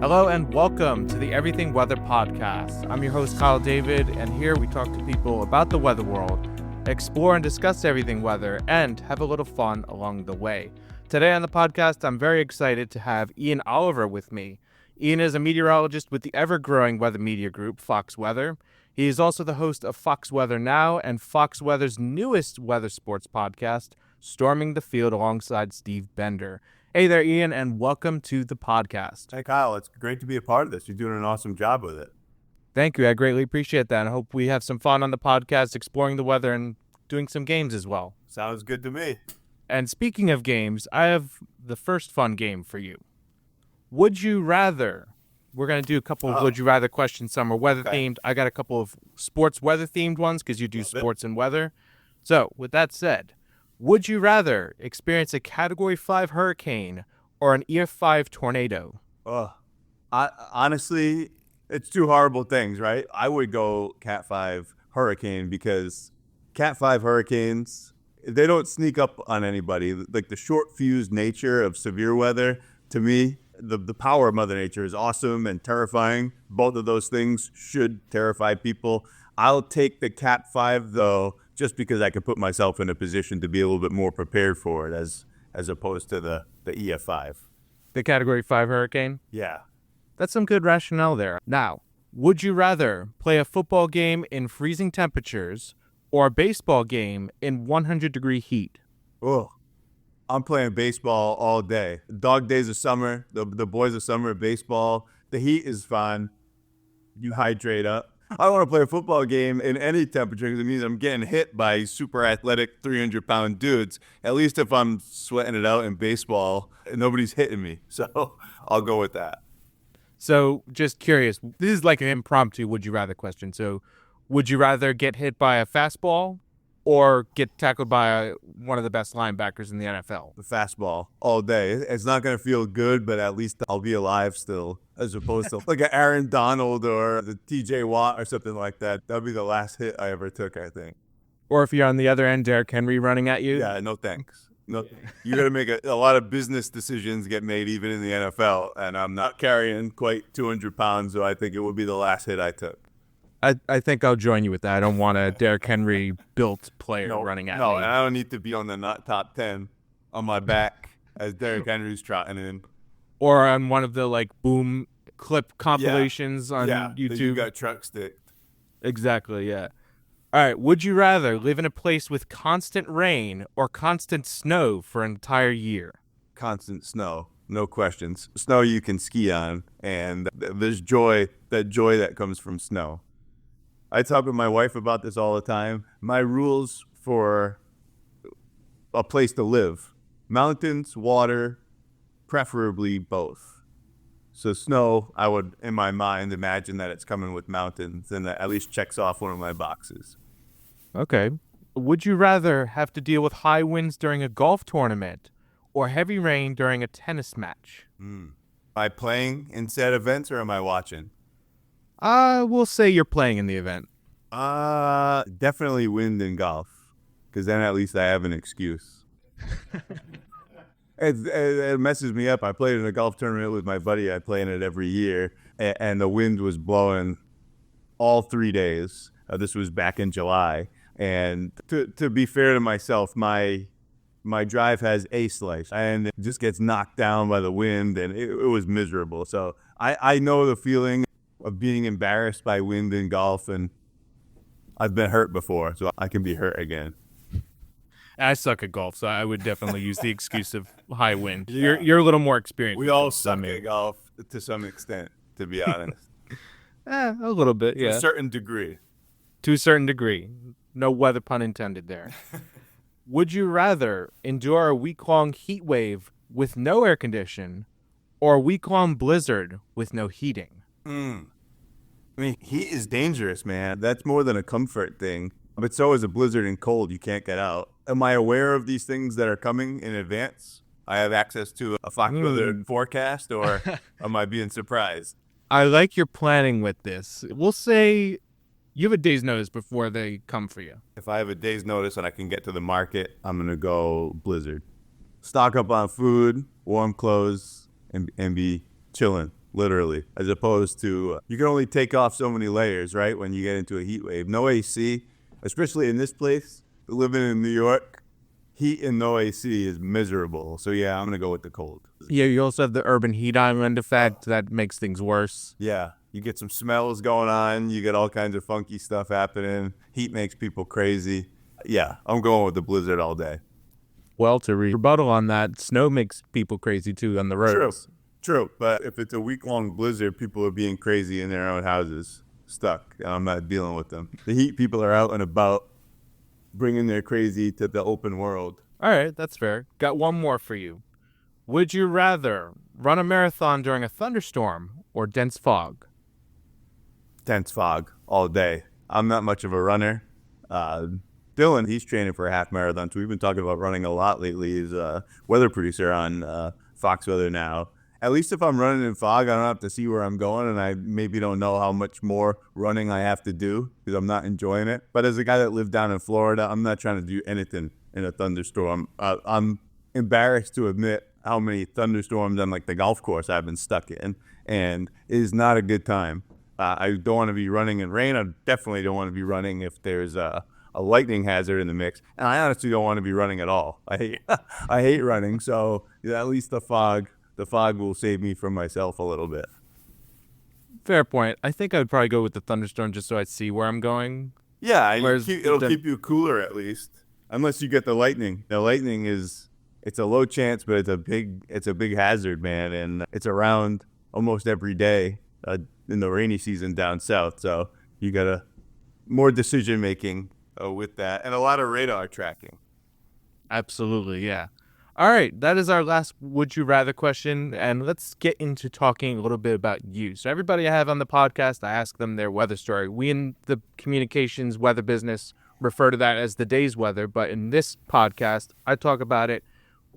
Hello and welcome to the Everything Weather Podcast. I'm your host, Kyle David, and here we talk to people about the weather world, explore and discuss everything weather, and have a little fun along the way. Today on the podcast, I'm very excited to have Ian Oliver with me. Ian is a meteorologist with the ever-growing weather media group, Fox Weather. He is also the host of Fox Weather Now and Fox Weather's newest weather sports podcast, Storming the Field, alongside Steve Bender. Hey there, Ian, and welcome to the podcast. Hey, Kyle. It's great to be a part of this. You're doing an awesome job with it. Thank you. I greatly appreciate that. I hope we have some fun on the podcast, exploring the weather and doing some games as well. Sounds good to me. And speaking of games, I have the first fun game for you. Would you rather? We're going to do a couple of would you rather questions. Some are weather themed. I got a couple of sports weather themed ones because you do sports and weather. So with that said, would you rather experience a Category 5 hurricane or an Year 5 tornado? Honestly, it's two horrible things, right? I would go Cat 5 hurricane because Cat 5 hurricanes, they don't sneak up on anybody. Like the short fused nature of severe weather, to me, the power of Mother Nature is awesome and terrifying. Both of those things should terrify people. I'll take the Cat 5, though, just because I could put myself in a position to be a little bit more prepared for it as opposed to the EF5. The Category 5 hurricane? Yeah. That's some good rationale there. Now, would you rather play a football game in freezing temperatures or a baseball game in 100-degree heat? Oh, I'm playing baseball all day. Dog days of summer, the boys of summer, baseball. The heat is fun. You hydrate up. I want to play a football game in any temperature because it means I'm getting hit by super athletic 300-pound dudes. At least if I'm sweating it out in baseball, nobody's hitting me. So I'll go with that. So just curious, this is like an impromptu would you rather question. So would you rather get hit by a fastball or get tackled by one of the best linebackers in the NFL? The fastball all day. It's not going to feel good, but at least I'll be alive still, as opposed to like an Aaron Donald or the TJ Watt or something like that. That'll be the last hit I ever took, I think. Or if you're on the other end, Derrick Henry running at you? Yeah, no thanks. No, you got to make a lot of business decisions get made even in the NFL, and I'm not carrying quite 200 pounds, so I think it would be the last hit I took. I think I'll join you with that. I don't want a Derrick Henry built player running at me. No, and I don't need to be on the not top 10 on my back as Derrick Henry's trotting in. Or on one of the like boom clip compilations on YouTube. You got truck sticked. Exactly, yeah. All right, would you rather live in a place with constant rain or constant snow for an entire year? Constant snow, no questions. Snow you can ski on, and there's joy that comes from snow. I talk with my wife about this all the time. My rules for a place to live: mountains, water, preferably both. So snow, I would, in my mind, imagine that it's coming with mountains, and that at least checks off one of my boxes. Okay. Would you rather have to deal with high winds during a golf tournament or heavy rain during a tennis match? Am I playing in said events, or am I watching? We'll say you're playing in the event. Definitely wind in golf, because then at least I have an excuse. It messes me up. I played in a golf tournament with my buddy. I play in it every year, and the wind was blowing all 3 days. This was back in July, and to be fair to myself, my drive has a slice, and it just gets knocked down by the wind, and it was miserable. So I know the feeling of being embarrassed by wind in golf, and I've been hurt before, so I can be hurt again. I suck at golf, so I would definitely use the excuse of high wind. You're a little more experienced. We all suck at golf to some extent, to be honest. A little bit, yeah. To a certain degree. To a certain degree. No weather pun intended there. Would you rather endure a week-long heat wave with no air condition or a week-long blizzard with no heating? I mean, heat is dangerous, man. That's more than a comfort thing. But so is a blizzard and cold. You can't get out. Am I aware of these things that are coming in advance? I have access to a Fox Weather forecast, or am I being surprised? I like your planning with this. We'll say you have a day's notice before they come for you. If I have a day's notice and I can get to the market, I'm going to go blizzard. Stock up on food, warm clothes, and be chilling literally, as opposed to you can only take off so many layers, right? When you get into a heat wave, no AC, especially in this place, living in New York, heat and no AC is miserable. So yeah, I'm gonna go with the cold. Yeah, you also have the urban heat island effect that makes things worse. Yeah, you get some smells going on. You get all kinds of funky stuff happening. Heat makes people crazy. Yeah, I'm going with the blizzard all day. Well, to rebuttal on that, snow makes people crazy too on the roads. True. But if it's a week-long blizzard, people are being crazy in their own houses, stuck, and I'm not dealing with them. The heat people are out and about, bringing their crazy to the open world. All right, that's fair. Got one more for you. Would you rather run a marathon during a thunderstorm or dense fog? Dense fog all day. I'm not much of a runner. Dylan, he's training for a half marathon, so we've been talking about running a lot lately. He's a weather producer on Fox Weather now. At least if I'm running in fog, I don't have to see where I'm going, and I maybe don't know how much more running I have to do because I'm not enjoying it. But as a guy that lived down in Florida, I'm not trying to do anything in a thunderstorm. I'm embarrassed to admit how many thunderstorms on like the golf course I've been stuck in, and it is not a good time. I don't want to be running in rain. I definitely don't want to be running if there's a lightning hazard in the mix, and I honestly don't want to be running at all. I hate running, so at least the fog will save me from myself a little bit. Fair point. I think I would probably go with the thunderstorm just so I see where I'm going. Yeah, it'll keep you cooler at least, unless you get the lightning. The lightning it's a low chance, but it's a big hazard, man, and it's around almost every day in the rainy season down south. So you got more decision making with that, and a lot of radar tracking. Absolutely, yeah. All right, that is our last Would You Rather question, and let's get into talking a little bit about you. So everybody I have on the podcast, I ask them their weather story. We in the communications weather business refer to that as the day's weather, but in this podcast, I talk about it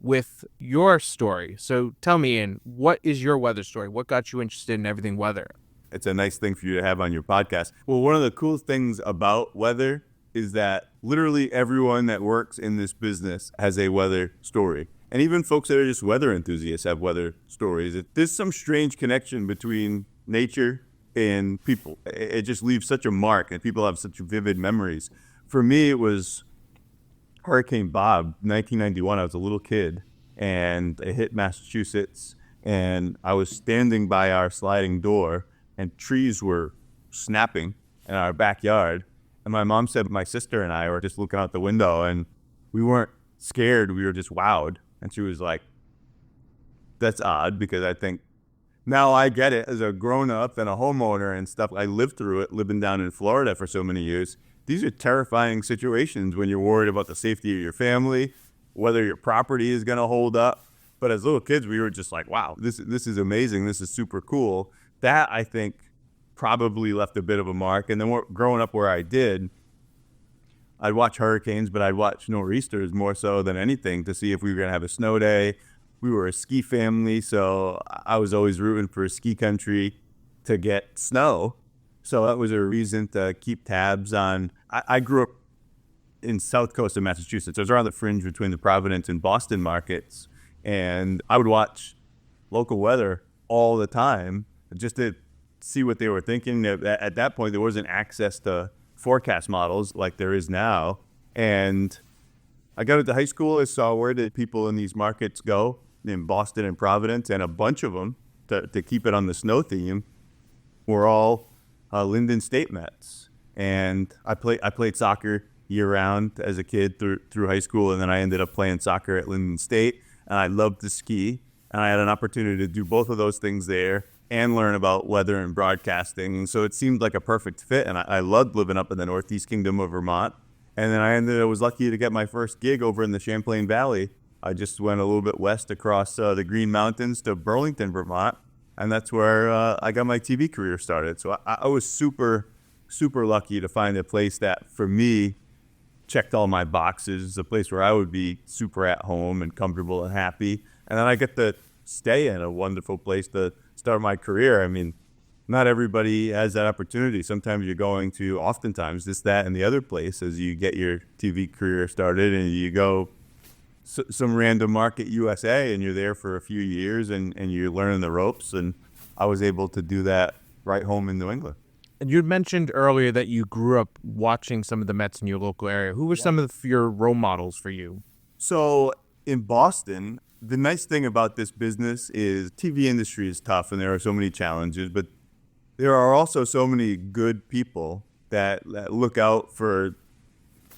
with your story. So tell me, Ian, what is your weather story? What got you interested in everything weather? It's a nice thing for you to have on your podcast. Well, one of the cool things about weather is that literally everyone that works in this business has a weather story. And even folks that are just weather enthusiasts have weather stories. There's some strange connection between nature and people. It just leaves such a mark, and people have such vivid memories. For me, it was Hurricane Bob, 1991. I was a little kid, and it hit Massachusetts, and I was standing by our sliding door, and trees were snapping in our backyard. And my mom said my sister and I were just looking out the window, and we weren't scared. We were just wowed. And she was like, that's odd, because I think now I get it as a grown-up and a homeowner and stuff. I lived through it, living down in Florida for so many years. These are terrifying situations when you're worried about the safety of your family, whether your property is going to hold up. But as little kids, we were just like, wow, this is amazing. This is super cool. That, I think, probably left a bit of a mark. And then growing up where I did, I'd watch hurricanes, but I'd watch nor'easters more so than anything to see if we were going to have a snow day. We were a ski family, so I was always rooting for ski country to get snow. So that was a reason to keep tabs on. I grew up in south coast of Massachusetts. I was around the fringe between the Providence and Boston markets, and I would watch local weather all the time just to see what they were thinking. At that point, there wasn't access to forecast models like there is now. And I got into high school, I saw where did people in these markets go in Boston and Providence, and a bunch of them, to keep it on the snow theme, were all Linden State Mets. And I played soccer year-round as a kid through high school, and then I ended up playing soccer at Linden State, and I loved to ski, and I had an opportunity to do both of those things there and learn about weather and broadcasting. So it seemed like a perfect fit, and I loved living up in the Northeast Kingdom of Vermont. And then I was lucky to get my first gig over in the Champlain Valley. I just went a little bit west across the Green Mountains to Burlington, Vermont, and that's where I got my TV career started. So I was super, super lucky to find a place that, for me, checked all my boxes, a place where I would be super at home and comfortable and happy. And then I get to stay in a wonderful place to start my career. I mean, not everybody has that opportunity. Sometimes you're going to, oftentimes, this, that, and the other place as you get your TV career started, and you go some random market USA, and you're there for a few years, and you're learning the ropes. And I was able to do that right home in New England. And you mentioned earlier that you grew up watching some of the Mets in your local area. Who were some of your role models for you? So in Boston, the nice thing about this business is TV industry is tough and there are so many challenges, but there are also so many good people that look out for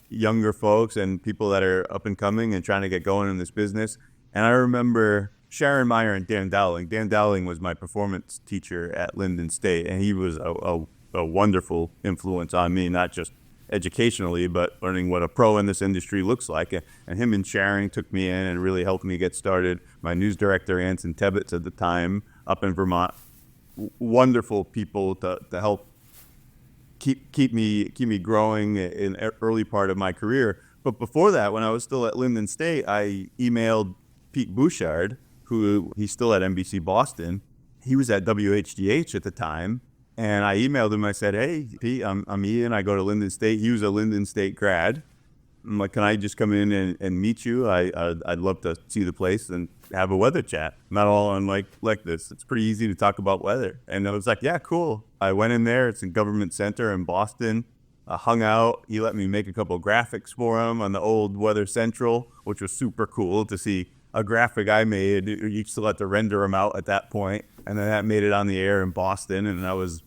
younger folks and people that are up and coming and trying to get going in this business. And I remember Sharon Meyer and Dan Dowling. Dan Dowling was my performance teacher at Linden State, and he was a wonderful influence on me, not just educationally, but learning what a pro in this industry looks like. And him and Sharon took me in and really helped me get started. My news director, Anson Tebbets, at the time, up in Vermont, wonderful people to help keep me growing in early part of my career. But before that, when I was still at Linden State, I emailed Pete Bouchard, who he's still at NBC Boston. He was at WHDH at the time. And I emailed him. I said, "Hey, Pete, I'm Ian. I go to Linden State." He was a Linden State grad. I'm like, "Can I just come in and meet you? I'd love to see the place and have a weather chat. Not all on like this. It's pretty easy to talk about weather." And I was like, "Yeah, cool." I went in there. It's in Government Center in Boston. I hung out. He let me make a couple of graphics for him on the old Weather Central, which was super cool to see a graphic I made. You still had to render them out at that point. And then that made it on the air in Boston, and I was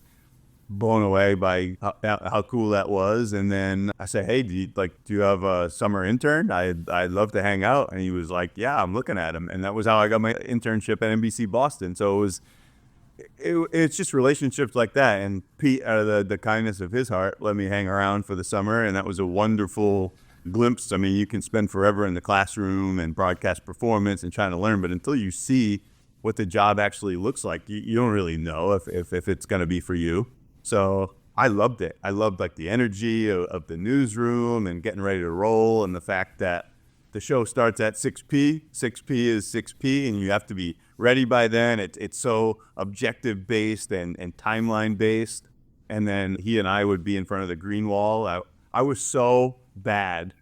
blown away by how cool that was. And then I said, "Hey, do you have a summer intern? I'd love to hang out." And he was like, "Yeah, I'm looking at him." And that was how I got my internship at NBC Boston. So it's just relationships like that. And Pete, out of the kindness of his heart, let me hang around for the summer, and that was a wonderful glimpse. I mean, you can spend forever in the classroom and broadcast performance and trying to learn, but until you see what the job actually looks like, you don't really know if it's going to be for you. So I loved it. I loved like the energy of the newsroom and getting ready to roll, and the fact that the show starts at 6p. 6p is 6p, and you have to be ready by then. It's so objective based and timeline based. And then he and I would be in front of the green wall. I was so bad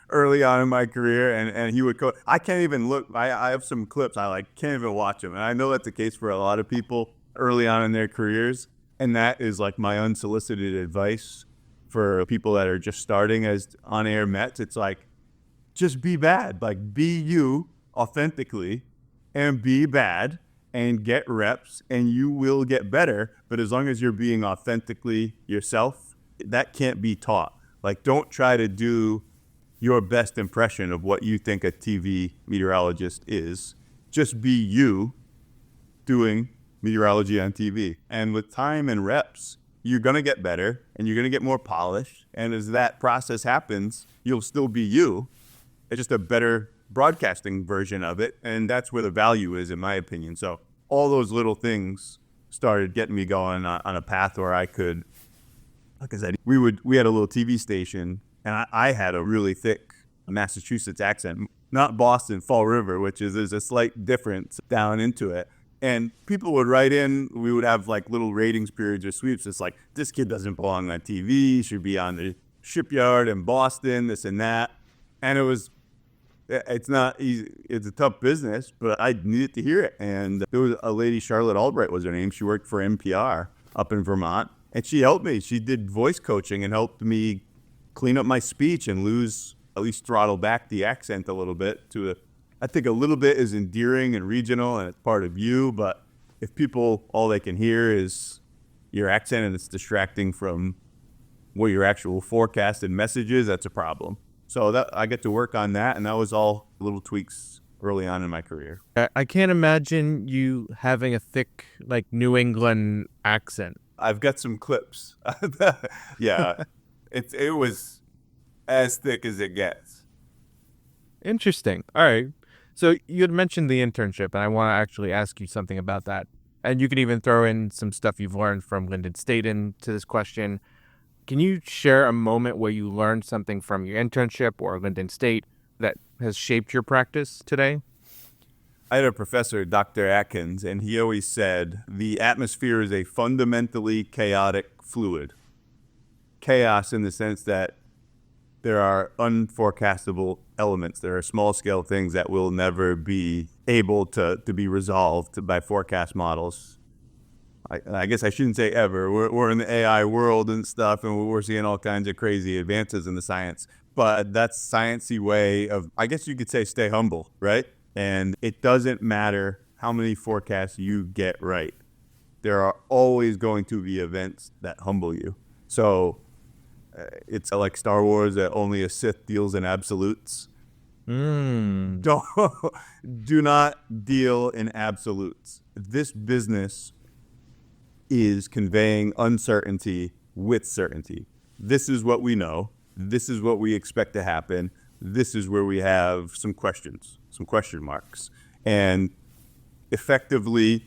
early on in my career, and he would go. I can't even look. I have some clips. I can't even watch them, and I know that's the case for a lot of people early on in their careers. And that is like my unsolicited advice for people that are just starting as on-air Mets. It's like, just be bad. Like, be you authentically and be bad and get reps, and you will get better. But as long as you're being authentically yourself, that can't be taught. Like, don't try to do your best impression of what you think a TV meteorologist is. Just be you doing meteorology on TV. And with time and reps, you're going to get better and you're going to get more polished. And as that process happens, you'll still be you. It's just a better broadcasting version of it. And that's where the value is, in my opinion. So all those little things started getting me going on a path where I could, like I said, we had a little TV station, and I had a really thick Massachusetts accent, not Boston, Fall River, which there's a slight difference down into it. And people would write in, we would have like little ratings periods or sweeps. It's like, this kid doesn't belong on TV, he should be on the shipyard in Boston, this and that. And it's not easy. It's a tough business, but I needed to hear it. And there was a lady, Charlotte Albright was her name. She worked for NPR up in Vermont, and she helped me. She did voice coaching and helped me clean up my speech and at least throttle back the accent a little bit I think a little bit is endearing and regional, and it's part of you. But if people, all they can hear is your accent and it's distracting from what your actual forecasted message is, that's a problem. So I get to work on that, and that was all little tweaks early on in my career. I can't imagine you having a thick, like, New England accent. I've got some clips. Yeah, it was as thick as it gets. Interesting. All right. So you had mentioned the internship, and I want to actually ask you something about that. And you can even throw in some stuff you've learned from Linden State into this question. Can you share a moment where you learned something from your internship or Linden State that has shaped your practice today? I had a professor, Dr. Atkins, and he always said, the atmosphere is a fundamentally chaotic fluid. Chaos in the sense that there are unforecastable elements. There are small-scale things that will never be able to be resolved by forecast models. I guess I shouldn't say ever. We're in the AI world and stuff, and we're seeing all kinds of crazy advances in the science. But that's sciencey way of, I guess you could say, stay humble, right? And it doesn't matter how many forecasts you get right. There are always going to be events that humble you. So it's like Star Wars that only a Sith deals in absolutes. Don't do not deal in absolutes. This business is conveying uncertainty with certainty. This is what we know. This is what we expect to happen. This is where we have some questions, some question marks. And effectively,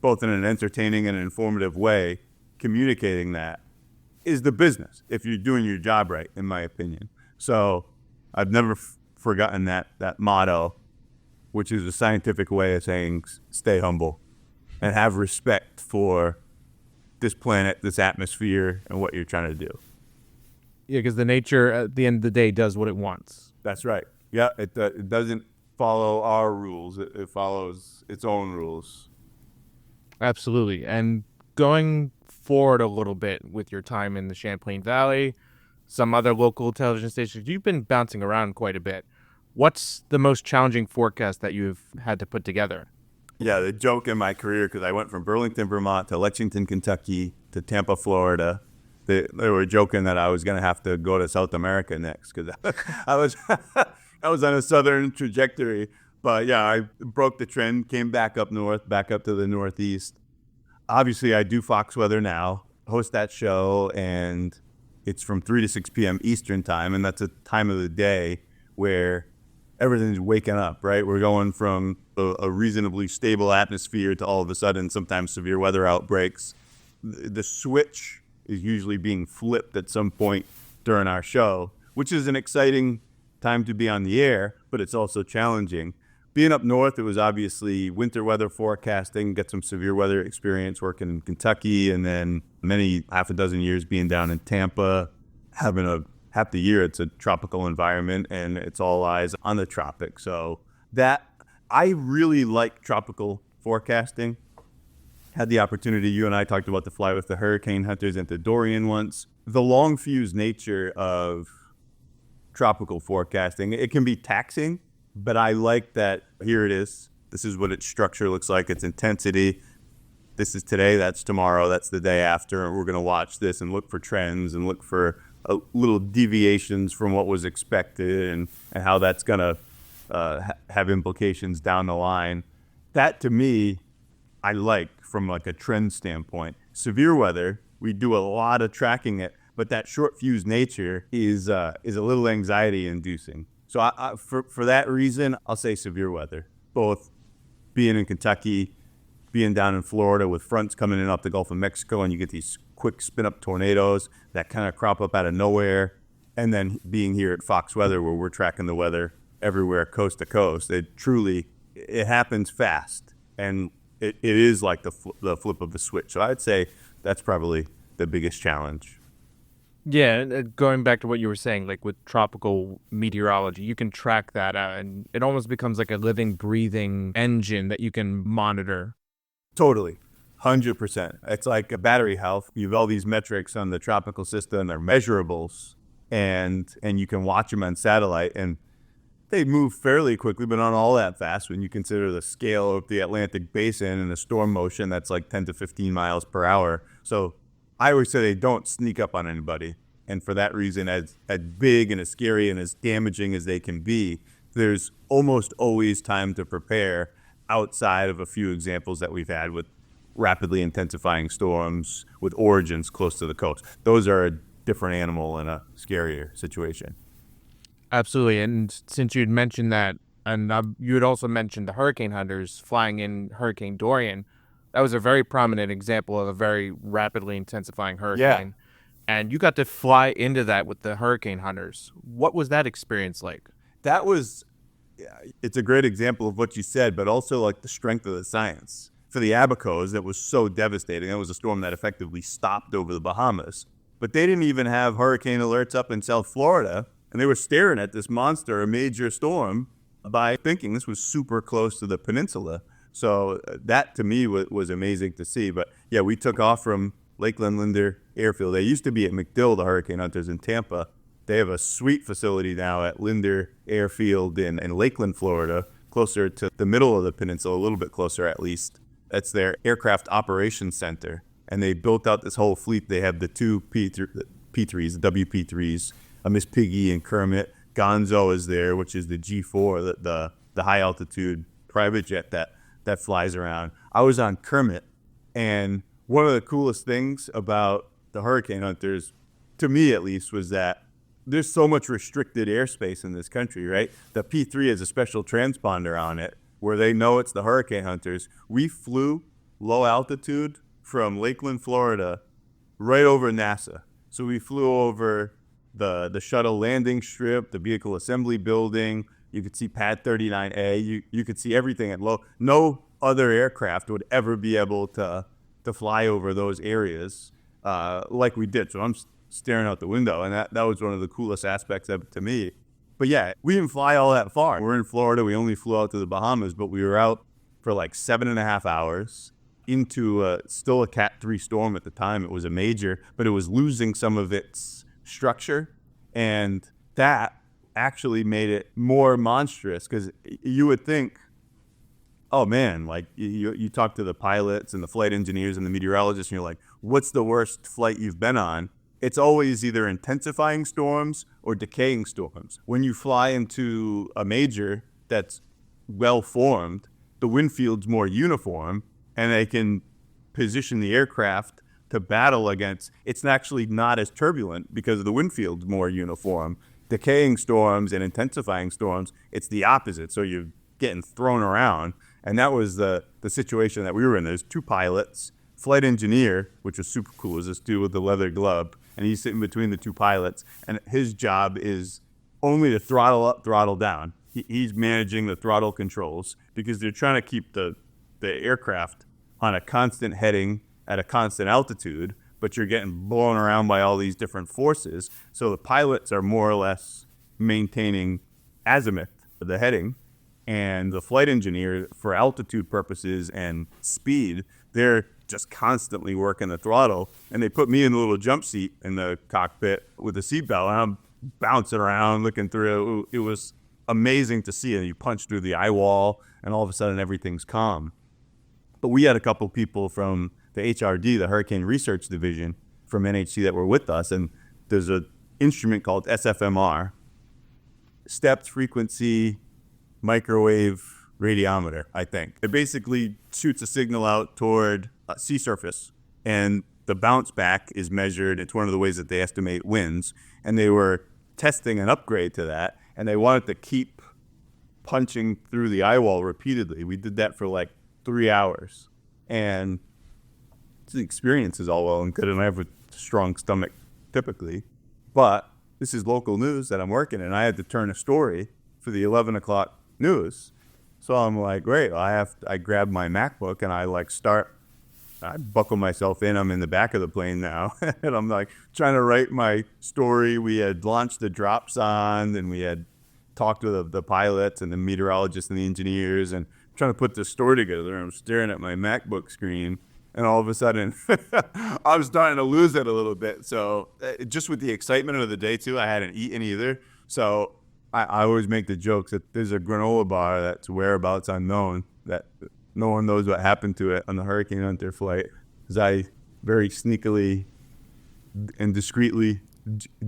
both in an entertaining and informative way, communicating that is the business, if you're doing your job right, in my opinion. So I've never forgotten that motto, which is a scientific way of saying stay humble and have respect for this planet, this atmosphere, and what you're trying to do. Yeah, because the nature at the end of the day does what it wants. That's right. Yeah, it doesn't follow our rules. It follows its own rules. Absolutely. And going forward a little bit with your time in the Champlain Valley, some other local television stations, you've been bouncing around quite a bit. What's the most challenging forecast that you've had to put together? Yeah, the joke in my career, because I went from Burlington, Vermont to Lexington, Kentucky to Tampa, Florida. They were joking that I was going to have to go to South America next because I was I was on a southern trajectory. But yeah, I broke the trend, came back up north, back up to the Northeast. Obviously, I do Fox Weather now, host that show, and it's from 3 to 6 p.m. Eastern time, and that's a time of the day where everything's waking up, right? We're going from a reasonably stable atmosphere to all of a sudden sometimes severe weather outbreaks. The switch is usually being flipped at some point during our show, which is an exciting time to be on the air, but it's also challenging. Being up north, it was obviously winter weather forecasting, get some severe weather experience working in Kentucky, and then half a dozen years being down in Tampa, having half the year it's a tropical environment and it's all eyes on the tropics. So that I really like tropical forecasting. Had the opportunity, you and I talked about to fly with the hurricane hunters into Dorian once. The long fuse nature of tropical forecasting, it can be taxing, but I like that here it is. This is what its structure looks like, its intensity. This is today, that's tomorrow, that's the day after. And we're going to watch this and look for trends and look for little deviations from what was expected and how that's going to have implications down the line. That, to me, I like from like a trend standpoint. Severe weather, we do a lot of tracking it, but that short fuse nature is a little anxiety inducing. So for that reason, I'll say severe weather. Both being in Kentucky, being down in Florida with fronts coming in off the Gulf of Mexico, and you get these quick spin-up tornadoes that kind of crop up out of nowhere, and then being here at Fox Weather where we're tracking the weather everywhere, coast to coast. It happens fast, and it is like the flip of the switch. So I'd say that's probably the biggest challenge. Yeah, going back to what you were saying, like with tropical meteorology, you can track that out, and it almost becomes like a living, breathing engine that you can monitor. Totally. 100%. It's like a battery health. You have all these metrics on the tropical system, they're measurables, and you can watch them on satellite, and they move fairly quickly, but not all that fast when you consider the scale of the Atlantic basin and the storm motion that's like 10 to 15 miles per hour. So I always say they don't sneak up on anybody. And for that reason, as big and as scary and as damaging as they can be, there's almost always time to prepare outside of a few examples that we've had with rapidly intensifying storms with origins close to the coast. Those are a different animal and a scarier situation. Absolutely. And since you'd mentioned that, and you had also mentioned the hurricane hunters flying in Hurricane Dorian, that was a very prominent example of a very rapidly intensifying hurricane. Yeah. And you got to fly into that with the hurricane hunters. What was that experience like? It's a great example of what you said, but also like the strength of the science. For the Abacos, that was so devastating. That was a storm that effectively stopped over the Bahamas. But they didn't even have hurricane alerts up in South Florida. And they were staring at this monster, a major storm, by thinking this was super close to the peninsula. So that to me was amazing to see. But yeah, we took off from Lakeland Linder Airfield. They used to be at MacDill, the hurricane hunters in Tampa. They have a sweet facility now at Linder Airfield in Lakeland, Florida, closer to the middle of the peninsula, a little bit closer at least. That's their aircraft operations center. And they built out this whole fleet. They have the two P3s, the WP3s, Miss Piggy and Kermit. Gonzo is there, which is the G4, the high altitude private jet that flies around. I was on Kermit, and one of the coolest things about the hurricane hunters, to me at least, was that there's so much restricted airspace in this country, right? The P3 has a special transponder on it where they know it's the hurricane hunters. We flew low altitude from Lakeland, Florida, right over NASA. So we flew over the shuttle landing strip, the vehicle assembly building. You could see Pad 39A. You could see everything at low. No other aircraft would ever be able to fly over those areas like we did. So I'm staring out the window, and that was one of the coolest aspects of it to me. But yeah, we didn't fly all that far. We're in Florida. We only flew out to the Bahamas, but we were out for like 7.5 hours into still a Cat 3 storm at the time. It was a major, but it was losing some of its structure, and that actually made it more monstrous, because you would think, oh man, like you talk to the pilots and the flight engineers and the meteorologists, and you're like, what's the worst flight you've been on? It's always either intensifying storms or decaying storms. When you fly into a major that's well formed, the wind field's more uniform, and they can position the aircraft to battle against. It's actually not as turbulent because the wind field's more uniform. Decaying storms and intensifying storms, it's the opposite. So you're getting thrown around. And that was the situation that we were in. There's two pilots. Flight engineer, which was super cool, is this dude with the leather glove. And he's sitting between the two pilots. And his job is only to throttle up, throttle down. He's managing the throttle controls because they're trying to keep the aircraft on a constant heading at a constant altitude, but you're getting blown around by all these different forces. So the pilots are more or less maintaining azimuth, the heading, and the flight engineer, for altitude purposes and speed, they're just constantly working the throttle. And they put me in a little jump seat in the cockpit with a seatbelt, and I'm bouncing around looking through. It was amazing to see. And you punch through the eye wall, and all of a sudden everything's calm. But we had a couple people from the HRD, the Hurricane Research Division from NHC, that were with us. And there's an instrument called SFMR, Stepped Frequency Microwave Radiometer, I think. It basically shoots a signal out toward sea surface, and the bounce back is measured. It's one of the ways that they estimate winds. And they were testing an upgrade to that, and they wanted to keep punching through the eye wall repeatedly. We did that for like 3 hours. And the experience is all well and good, and I have a strong stomach typically, but this is local news that I'm working in. I had to turn a story for the 11 o'clock news. So I'm like, great, I grab my MacBook and I buckle myself in. I'm in the back of the plane now. And I'm like trying to write my story. We had launched the drops on, and we had talked with the pilots and the meteorologists and the engineers, and trying to put this story together. I'm staring at my MacBook screen, and all of a sudden I was starting to lose it a little bit. So just with the excitement of the day too, I hadn't eaten either. So I always make the jokes that there's a granola bar that's whereabouts unknown, that no one knows what happened to it on the Hurricane Hunter flight, because I very sneakily and discreetly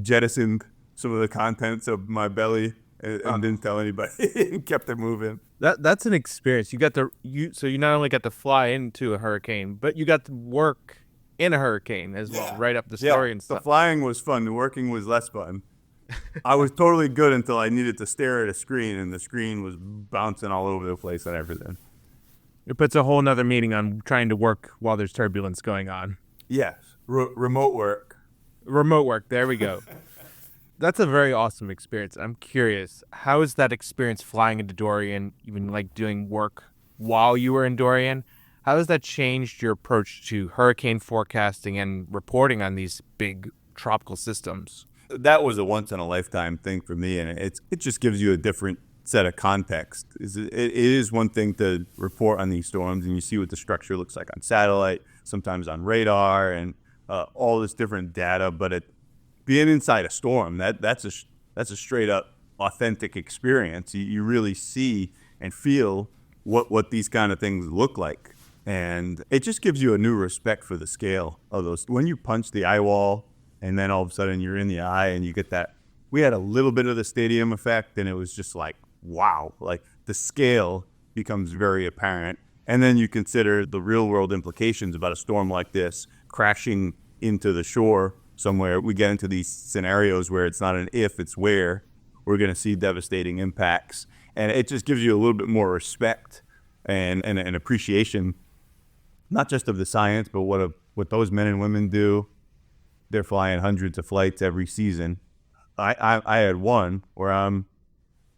jettisoned some of the contents of my belly and didn't tell anybody and kept it moving. That's an experience. So you not only got to fly into a hurricane, but you got to work in a hurricane as well, write up the story and stuff. The flying was fun. The working was less fun. I was totally good until I needed to stare at a screen, and the screen was bouncing all over the place and everything. It puts a whole nother meaning on trying to work while there's turbulence going on. Yes. Remote work. Remote work. There we go. That's a very awesome experience. I'm curious, how is that experience flying into Dorian, even like doing work while you were in Dorian? How has that changed your approach to hurricane forecasting and reporting on these big tropical systems? That was a once-in-a-lifetime thing for me, and it just gives you a different set of context. It is one thing to report on these storms and you see what the structure looks like on satellite, sometimes on radar, and all this different data. But being inside a storm, that's a straight up authentic experience. You really see and feel what these kind of things look like. And it just gives you a new respect for the scale of those. When you punch the eye wall and then all of a sudden you're in the eye and you get that, we had a little bit of the stadium effect and it was just like, wow, like the scale becomes very apparent. And then you consider the real world implications about a storm like this crashing into the shore somewhere. We get into these scenarios where it's not an if, it's where we're going to see devastating impacts. And it just gives you a little bit more respect and an appreciation, not just of the science, but what those men and women do. They're flying hundreds of flights every season. I had one where I'm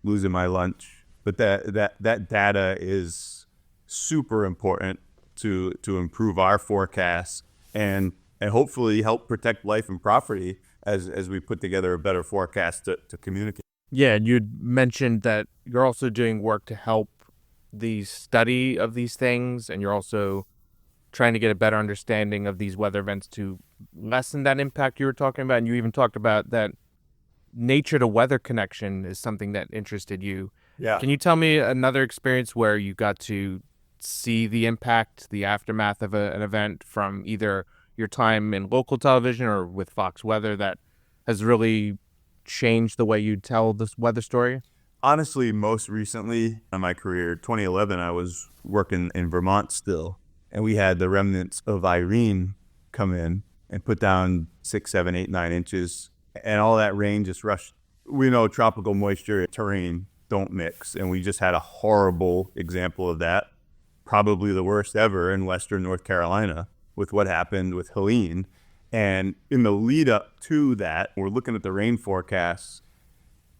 losing my lunch, but that data is super important to improve our forecasts and hopefully help protect life and property as we put together a better forecast to communicate. Yeah, and you'd mentioned that you're also doing work to help the study of these things, and you're also trying to get a better understanding of these weather events to lessen that impact you were talking about. And you even talked about that nature to weather connection is something that interested you. Yeah. Can you tell me another experience where you got to see the impact, the aftermath of an event from either your time in local television or with Fox Weather that has really changed the way you tell this weather story? Honestly, most recently in my career, 2011, I was working in Vermont still, and we had the remnants of Irene come in and put down 6, 7, 8, 9 inches, and all that rain just rushed. We know tropical moisture and terrain don't mix, and we just had a horrible example of that, probably the worst ever in western North Carolina with what happened with Helene. And in the lead up to that, we're looking at the rain forecasts.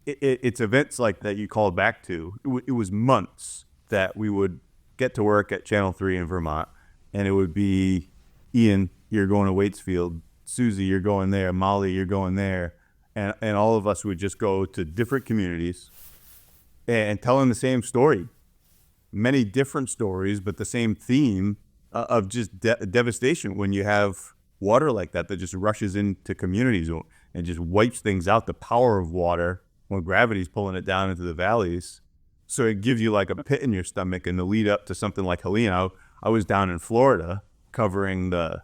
It's events like that you called back to. It was months that we would get to work at Channel 3 in Vermont, and it would be, Ian, you're going to Waitsfield. Susie, you're going there. Molly, you're going there. And all of us would just go to different communities and telling the same story. Many different stories, but the same theme of just devastation when you have water like that just rushes into communities and just wipes things out. The power of water when gravity's pulling it down into the valleys. So it gives you like a pit in your stomach. And the lead up to something like Helene, I was down in Florida covering the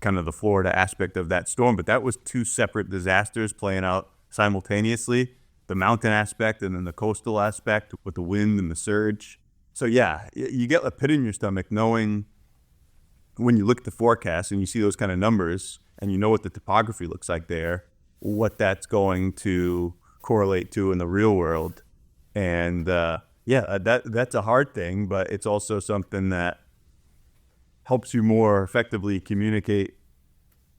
kind of the Florida aspect of that storm, but that was two separate disasters playing out simultaneously, the mountain aspect and then the coastal aspect with the wind and the surge. So yeah, you get a pit in your stomach knowing when you look at the forecast and you see those kind of numbers and you know what the topography looks like there, what that's going to correlate to in the real world. And that's a hard thing, but it's also something that helps you more effectively communicate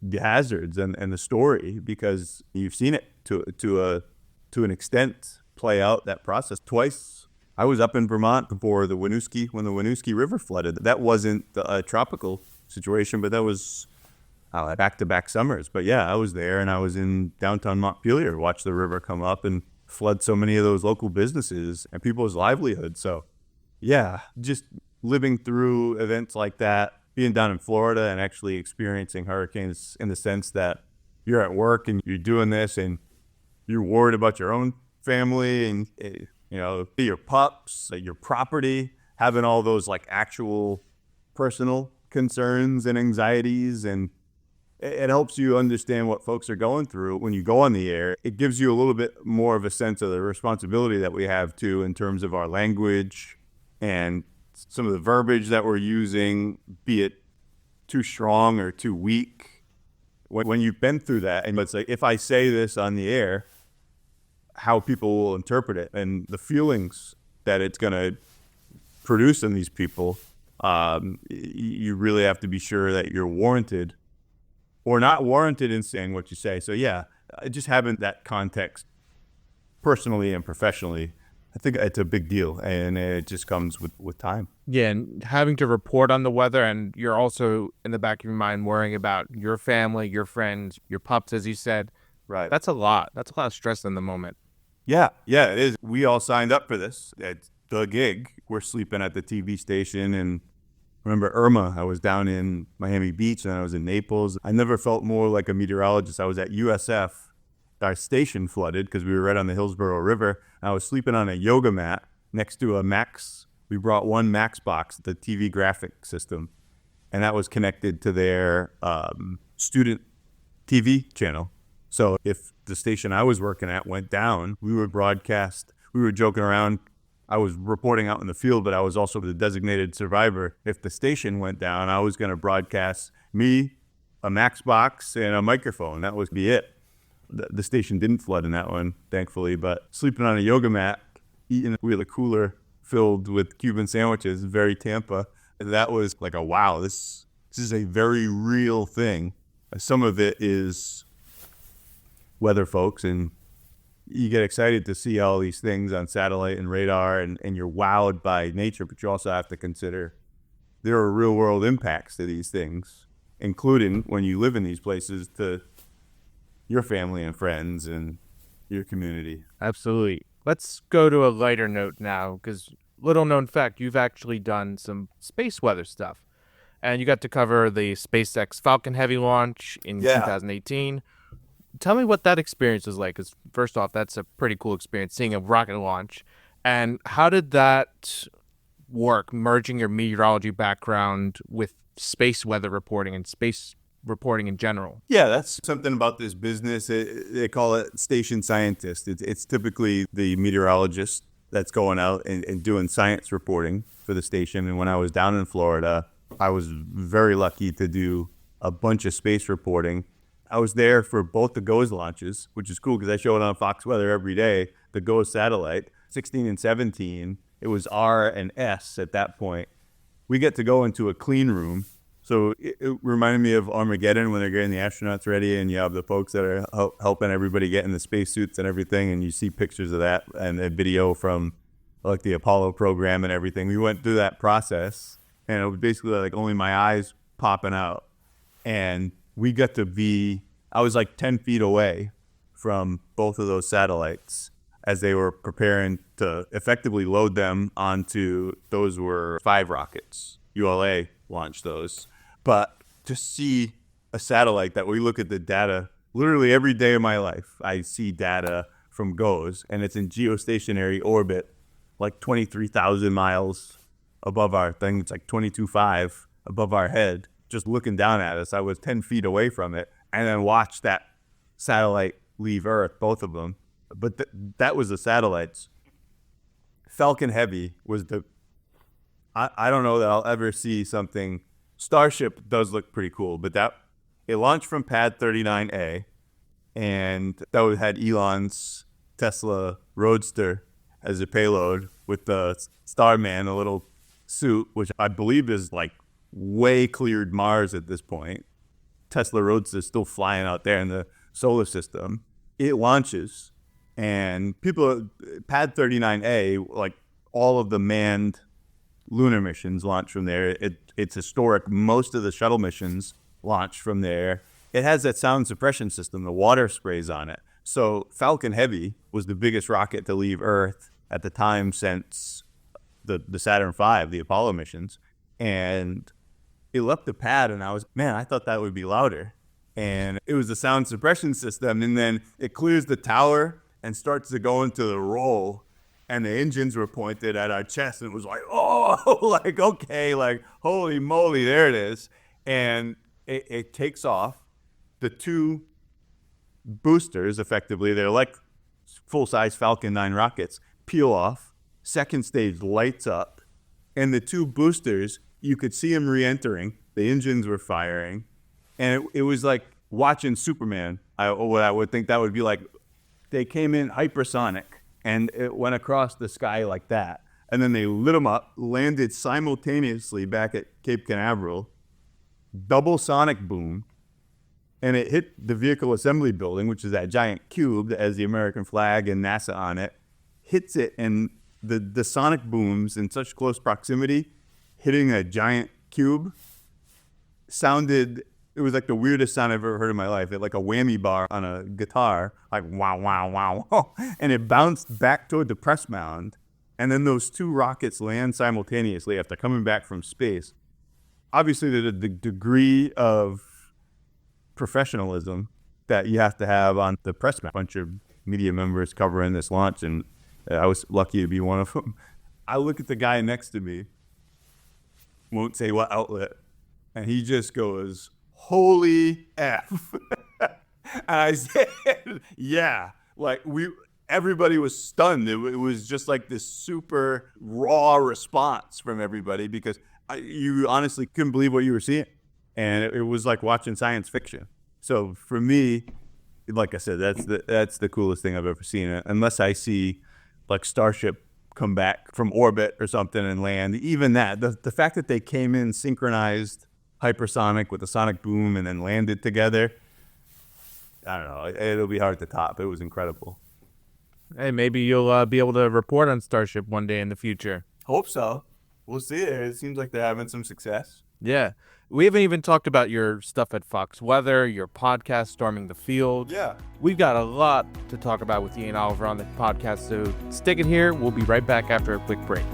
the hazards and the story because you've seen it to an extent play out that process twice. I was up in Vermont before when the Winooski River flooded. That wasn't a tropical situation, but that was back-to-back summers. But yeah, I was there, and I was in downtown Montpelier, watched the river come up and flood so many of those local businesses and people's livelihoods. So yeah, just living through events like that, being down in Florida and actually experiencing hurricanes in the sense that you're at work and you're doing this and you're worried about your own family and your pups, your property, having all those like actual personal concerns and anxieties, and it helps you understand what folks are going through when you go on the air. It gives you a little bit more of a sense of the responsibility that we have too in terms of our language and some of the verbiage that we're using, be it too strong or too weak. When you've been through that, and it's like, if I say this on the air, how people will interpret it and the feelings that it's going to produce in these people, you really have to be sure that you're warranted or not warranted in saying what you say. So yeah, just having that context personally and professionally, I think it's a big deal, and it just comes with time. Yeah, and having to report on the weather, and you're also in the back of your mind worrying about your family, your friends, your pups, as you said. Right. That's a lot. That's a lot of stress in the moment. Yeah, it is. We all signed up for this. It's the gig. We're sleeping at the TV station. And remember Irma, I was down in Miami Beach and I was in Naples. I never felt more like a meteorologist. I was at USF. Our station flooded because we were right on the Hillsborough River. I was sleeping on a yoga mat next to a Max. We brought one Max box, the TV graphic system, and that was connected to their student TV channel. So if the station I was working at went down, we would broadcast. We were joking around. I was reporting out in the field, but I was also the designated survivor. If the station went down, I was going to broadcast me, a Max box, and a microphone. That would be it. The station didn't flood in that one, thankfully, but sleeping on a yoga mat, eating with a cooler filled with Cuban sandwiches, very Tampa. That was like a wow, this is a very real thing. Some of it is weather, folks, and you get excited to see all these things on satellite and radar, and you're wowed by nature, but you also have to consider there are real world impacts to these things, including when you live in these places to your family and friends and your community. Absolutely. Let's go to a lighter note now, because little known fact, you've actually done some space weather stuff. And you got to cover the SpaceX Falcon Heavy launch in 2018. Tell me what that experience was like, because first off, that's a pretty cool experience, seeing a rocket launch. And how did that work, merging your meteorology background with space weather reporting and space reporting in general? Yeah, that's something about this business. They call it station scientist. It's typically the meteorologist that's going out and doing science reporting for the station. And when I was down in Florida, I was very lucky to do a bunch of space reporting. I was there for both the GOES launches, which is cool because I show it on Fox Weather every day, the GOES satellite, 16 and 17. It was R and S at that point. We get to go into a clean room. So it reminded me of Armageddon when they're getting the astronauts ready and you have the folks that are helping everybody get in the spacesuits and everything, and you see pictures of that and a video from like the Apollo program and everything. We went through that process and it was basically like only my eyes popping out. And we got to be, I was like 10 feet away from both of those satellites as they were preparing to effectively load them onto, those were 5 rockets. ULA launched those. But to see a satellite that we look at the data, literally every day of my life, I see data from GOES, and it's in geostationary orbit, like 23,000 miles above our thing. It's like 22.5 above our head, just looking down at us. I was 10 feet away from it, and then watched that satellite leave Earth, both of them. But that was the satellites. Falcon Heavy was the, I don't know that I'll ever see something. Starship does look pretty cool, but that it launched from Pad 39A, and that had Elon's Tesla Roadster as a payload with the Starman, a little suit, which I believe is like way cleared Mars at this point. Tesla Roadster is still flying out there in the solar system. It launches, and people, Pad 39A, like all of the manned lunar missions launch from there. It's historic. Most of the shuttle missions launch from there. It has that sound suppression system. The water sprays on it. So Falcon Heavy was the biggest rocket to leave Earth at the time since the Saturn V, the Apollo missions. And it left the pad, and I thought that would be louder. And it was the sound suppression system. And then it clears the tower and starts to go into the roll. And the engines were pointed at our chest, and it was like, oh, like, okay, like, holy moly, there it is. And it takes off. The 2 boosters, effectively, they're like full-size Falcon 9 rockets, peel off. Second stage lights up. And the 2 boosters, you could see them re-entering. The engines were firing. And it was like watching Superman. What I would think that would be like. They came in hypersonic. And it went across the sky like that. And then they lit them up, landed simultaneously back at Cape Canaveral, double sonic boom, and it hit the vehicle assembly building, which is that giant cube that has the American flag and NASA on it, hits it, and the sonic booms in such close proximity, hitting a giant cube, sounded It was like the weirdest sound I've ever heard in my life. It like a whammy bar on a guitar, like wow, wow, wow, wow. And it bounced back toward the press mound. And then those two rockets land simultaneously after coming back from space. Obviously, the degree of professionalism that you have to have on the press mound. A bunch of media members covering this launch, and I was lucky to be one of them. I look at the guy next to me, won't say what outlet, and he just goes, "Holy F." And I said, yeah, like everybody was stunned. It was just like this super raw response from everybody because you honestly couldn't believe what you were seeing. And it was like watching science fiction. So for me, like I said, that's the coolest thing I've ever seen. Unless I see like Starship come back from orbit or something and land, even that, the fact that they came in synchronized hypersonic with a sonic boom and then landed together, I don't know, it'll be hard to top. It was incredible. Hey, maybe you'll be able to report on Starship one day in the future. Hope so. We'll see. It seems like they're having some success. Yeah. We haven't even talked about your stuff at Fox Weather, your podcast, Storming the Field. Yeah. We've got a lot to talk about with Ian Oliver on the podcast, so stick it here. We'll be right back after a quick break.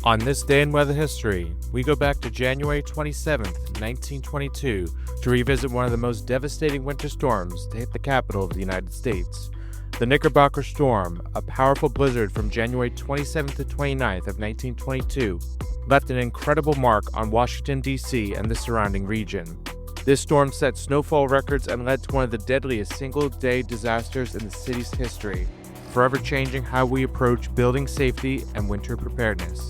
On this day in weather history, we go back to January 27th, 1922, to revisit one of the most devastating winter storms to hit the capital of the United States. The Knickerbocker Storm, a powerful blizzard from January 27th to 29th of 1922, left an incredible mark on Washington, D.C. and the surrounding region. This storm set snowfall records and led to one of the deadliest single-day disasters in the city's history, forever changing how we approach building safety and winter preparedness.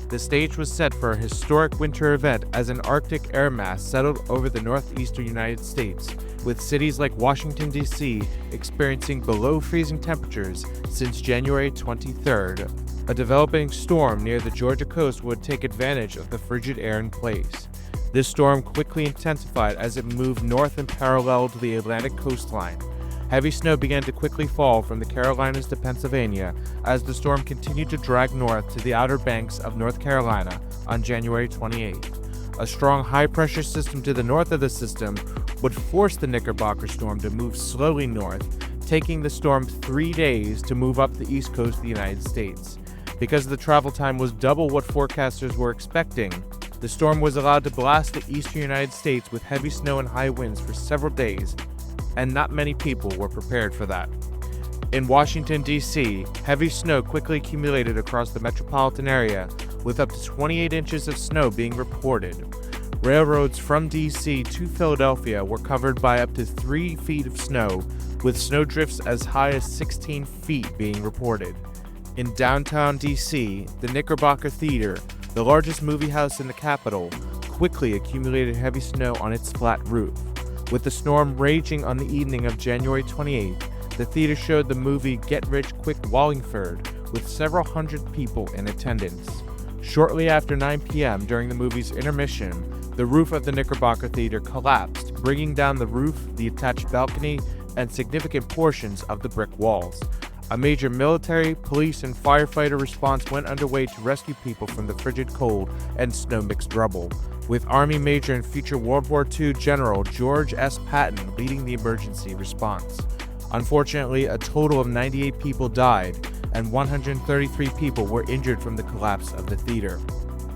The stage was set for a historic winter event as an Arctic air mass settled over the northeastern United States, with cities like Washington, D.C. experiencing below freezing temperatures since January 23rd. A developing storm near the Georgia coast would take advantage of the frigid air in place. This storm quickly intensified as it moved north and parallel to the Atlantic coastline. Heavy snow began to quickly fall from the Carolinas to Pennsylvania as the storm continued to drag north to the outer banks of North Carolina on January 28. A strong high-pressure system to the north of the system would force the Knickerbocker storm to move slowly north, taking the storm 3 days to move up the east coast of the United States. Because the travel time was double what forecasters were expecting, the storm was allowed to blast the eastern United States with heavy snow and high winds for several days, and not many people were prepared for that. In Washington, D.C., heavy snow quickly accumulated across the metropolitan area, with up to 28 inches of snow being reported. Railroads from D.C. to Philadelphia were covered by up to 3 feet of snow, with snow drifts as high as 16 feet being reported. In downtown D.C., the Knickerbocker Theater, the largest movie house in the capital, quickly accumulated heavy snow on its flat roof. With the storm raging on the evening of January 28th, the theater showed the movie Get Rich Quick Wallingford with several hundred people in attendance. Shortly after 9 p.m. during the movie's intermission, the roof of the Knickerbocker Theater collapsed, bringing down the roof, the attached balcony, and significant portions of the brick walls. A major military, police, and firefighter response went underway to rescue people from the frigid cold and snow-mixed rubble, with Army Major and future World War II General George S. Patton leading the emergency response. Unfortunately, a total of 98 people died, and 133 people were injured from the collapse of the theater.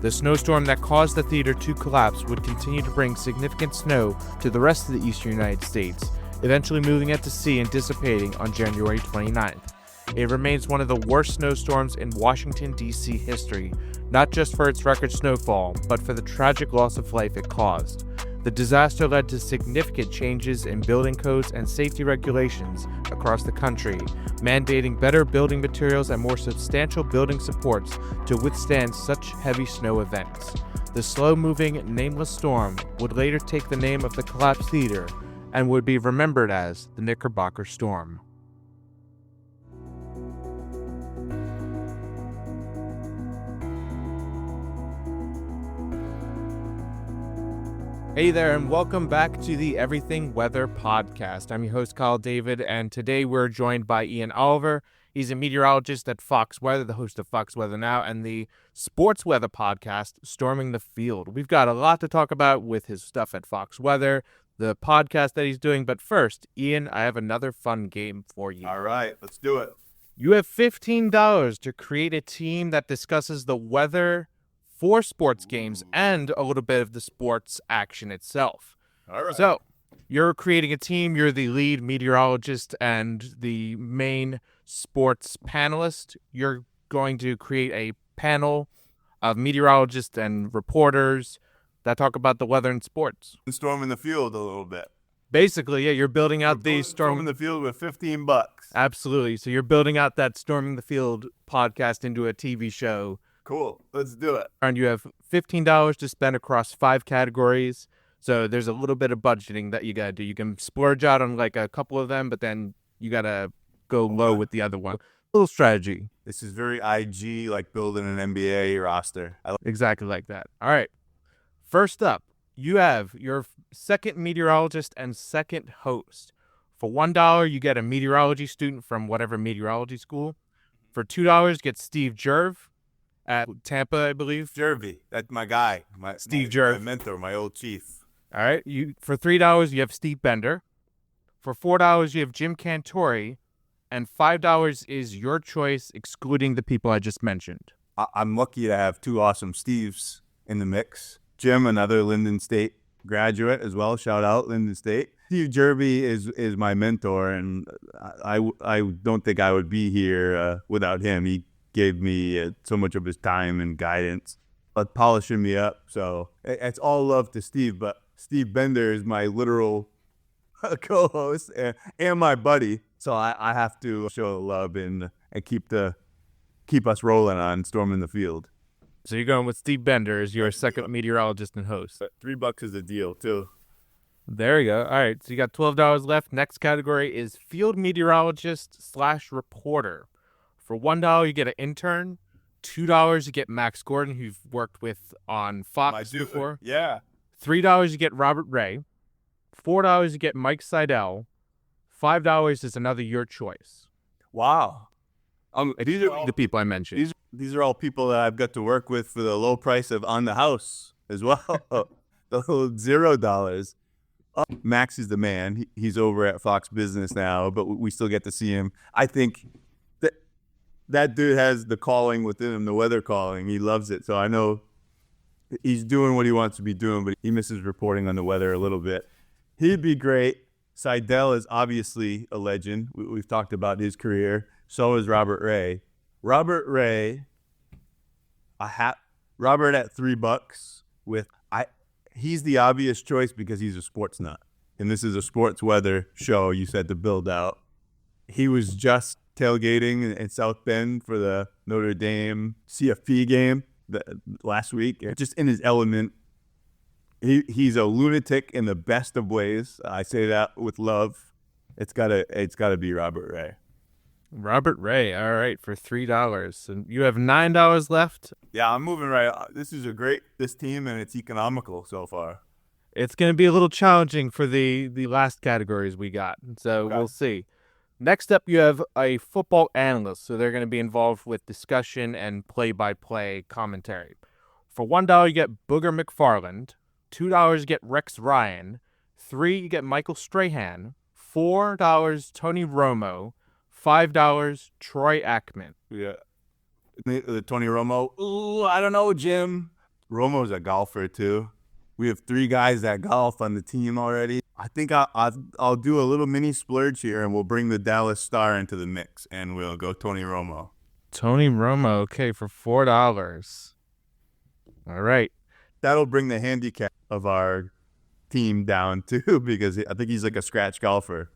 The snowstorm that caused the theater to collapse would continue to bring significant snow to the rest of the eastern United States, eventually moving it to sea and dissipating on January 29th. It remains one of the worst snowstorms in Washington, D.C. history, not just for its record snowfall, but for the tragic loss of life it caused. The disaster led to significant changes in building codes and safety regulations across the country, mandating better building materials and more substantial building supports to withstand such heavy snow events. The slow-moving, nameless storm would later take the name of the collapsed theater and would be remembered as the Knickerbocker Storm. Hey there, and welcome back to the Everything Weather Podcast. I'm your host, Kyle David, and today we're joined by Ian Oliver. He's a meteorologist at Fox Weather, the host of Fox Weather Now, and the sports weather podcast, Storming the Field. We've got a lot to talk about with his stuff at Fox Weather, the podcast that he's doing. But first, Ian, I have another fun game for you. All right, let's do it. You have $15 to create a team that discusses the weather for sports games and a little bit of the sports action itself. All right. So you're creating a team. You're the lead meteorologist and the main sports panelist. You're going to create a panel of meteorologists and reporters that talk about the weather and sports. Storming the field a little bit. Basically, yeah, you're building out the Storming the field with $15. Absolutely. So you're building out that Storming the Field podcast into a TV show. Cool. Let's do it. And you have $15 to spend across 5 categories. So there's a little bit of budgeting that you got to do. You can splurge out on like a couple of them, but then you got to go low with the other one. Little strategy. This is very IG, like building an NBA roster. Exactly like that. All right. First up, you have your second meteorologist and second host. For $1, you get a meteorology student from whatever meteorology school. For $2, get Steve Jerv at Tampa, I believe. Jervy, that's my guy. Steve Jerv. My mentor, my old chief. All right. For $3, you have Steve Bender. For $4, you have Jim Cantori. And $5 is your choice, excluding the people I just mentioned. I'm lucky to have 2 awesome Steves in the mix. Jim, another Linden State graduate as well. Shout out Linden State. Steve Jervy is my mentor, and I don't think I would be here without him. He gave me so much of his time and guidance, polishing me up. So it's all love to Steve, but Steve Bender is my literal co-host and my buddy. So I have to show love and keep us rolling on Storming the Field. So you're going with Steve Bender as your second meteorologist and host. $3 is the deal, too. There you go. All right, so you got $12 left. Next category is field meteorologist/reporter. For $1, you get an intern. $2, you get Max Gordon, who you've worked with on Fox before. Yeah. $3, you get Robert Ray. $4, you get Mike Seidel. $5 is another your choice. Wow. These are the people I mentioned. These are all people that I've got to work with for the low price of On the House as well. The $0. Max is the man. He's over at Fox Business now, but we still get to see him. I think that dude has the calling within him, the weather calling. He loves it. So I know he's doing what he wants to be doing, but he misses reporting on the weather a little bit. He'd be great. Seidel is obviously a legend. We've talked about his career. So is Robert Ray. Robert Ray, Robert at $3 he's the obvious choice because he's a sports nut. And this is a sports weather show you said to build out. He was just tailgating in South Bend for the Notre Dame CFP game last week. Just in his element. He's a lunatic in the best of ways. I say that with love. It's gotta be Robert Ray. Robert Ray, all right, for $3. And you have $9 left. Yeah, I'm moving right. This team, and it's economical so far. It's going to be a little challenging for the last categories we got, so We'll see. Next up, you have a football analyst, so they're going to be involved with discussion and play-by-play commentary. For $1, you get Booger McFarland. $2, you get Rex Ryan. $3, you get Michael Strahan. $4, Tony Romo. $5, Troy Aikman. Yeah. The Tony Romo. Ooh, I don't know, Jim. Romo's a golfer, too. We have 3 guys that golf on the team already. I think I'll do a little mini splurge here, and we'll bring the Dallas Star into the mix, and we'll go Tony Romo. Tony Romo, okay, for $4. All right. That'll bring the handicap of our team down, too, because I think he's like a scratch golfer.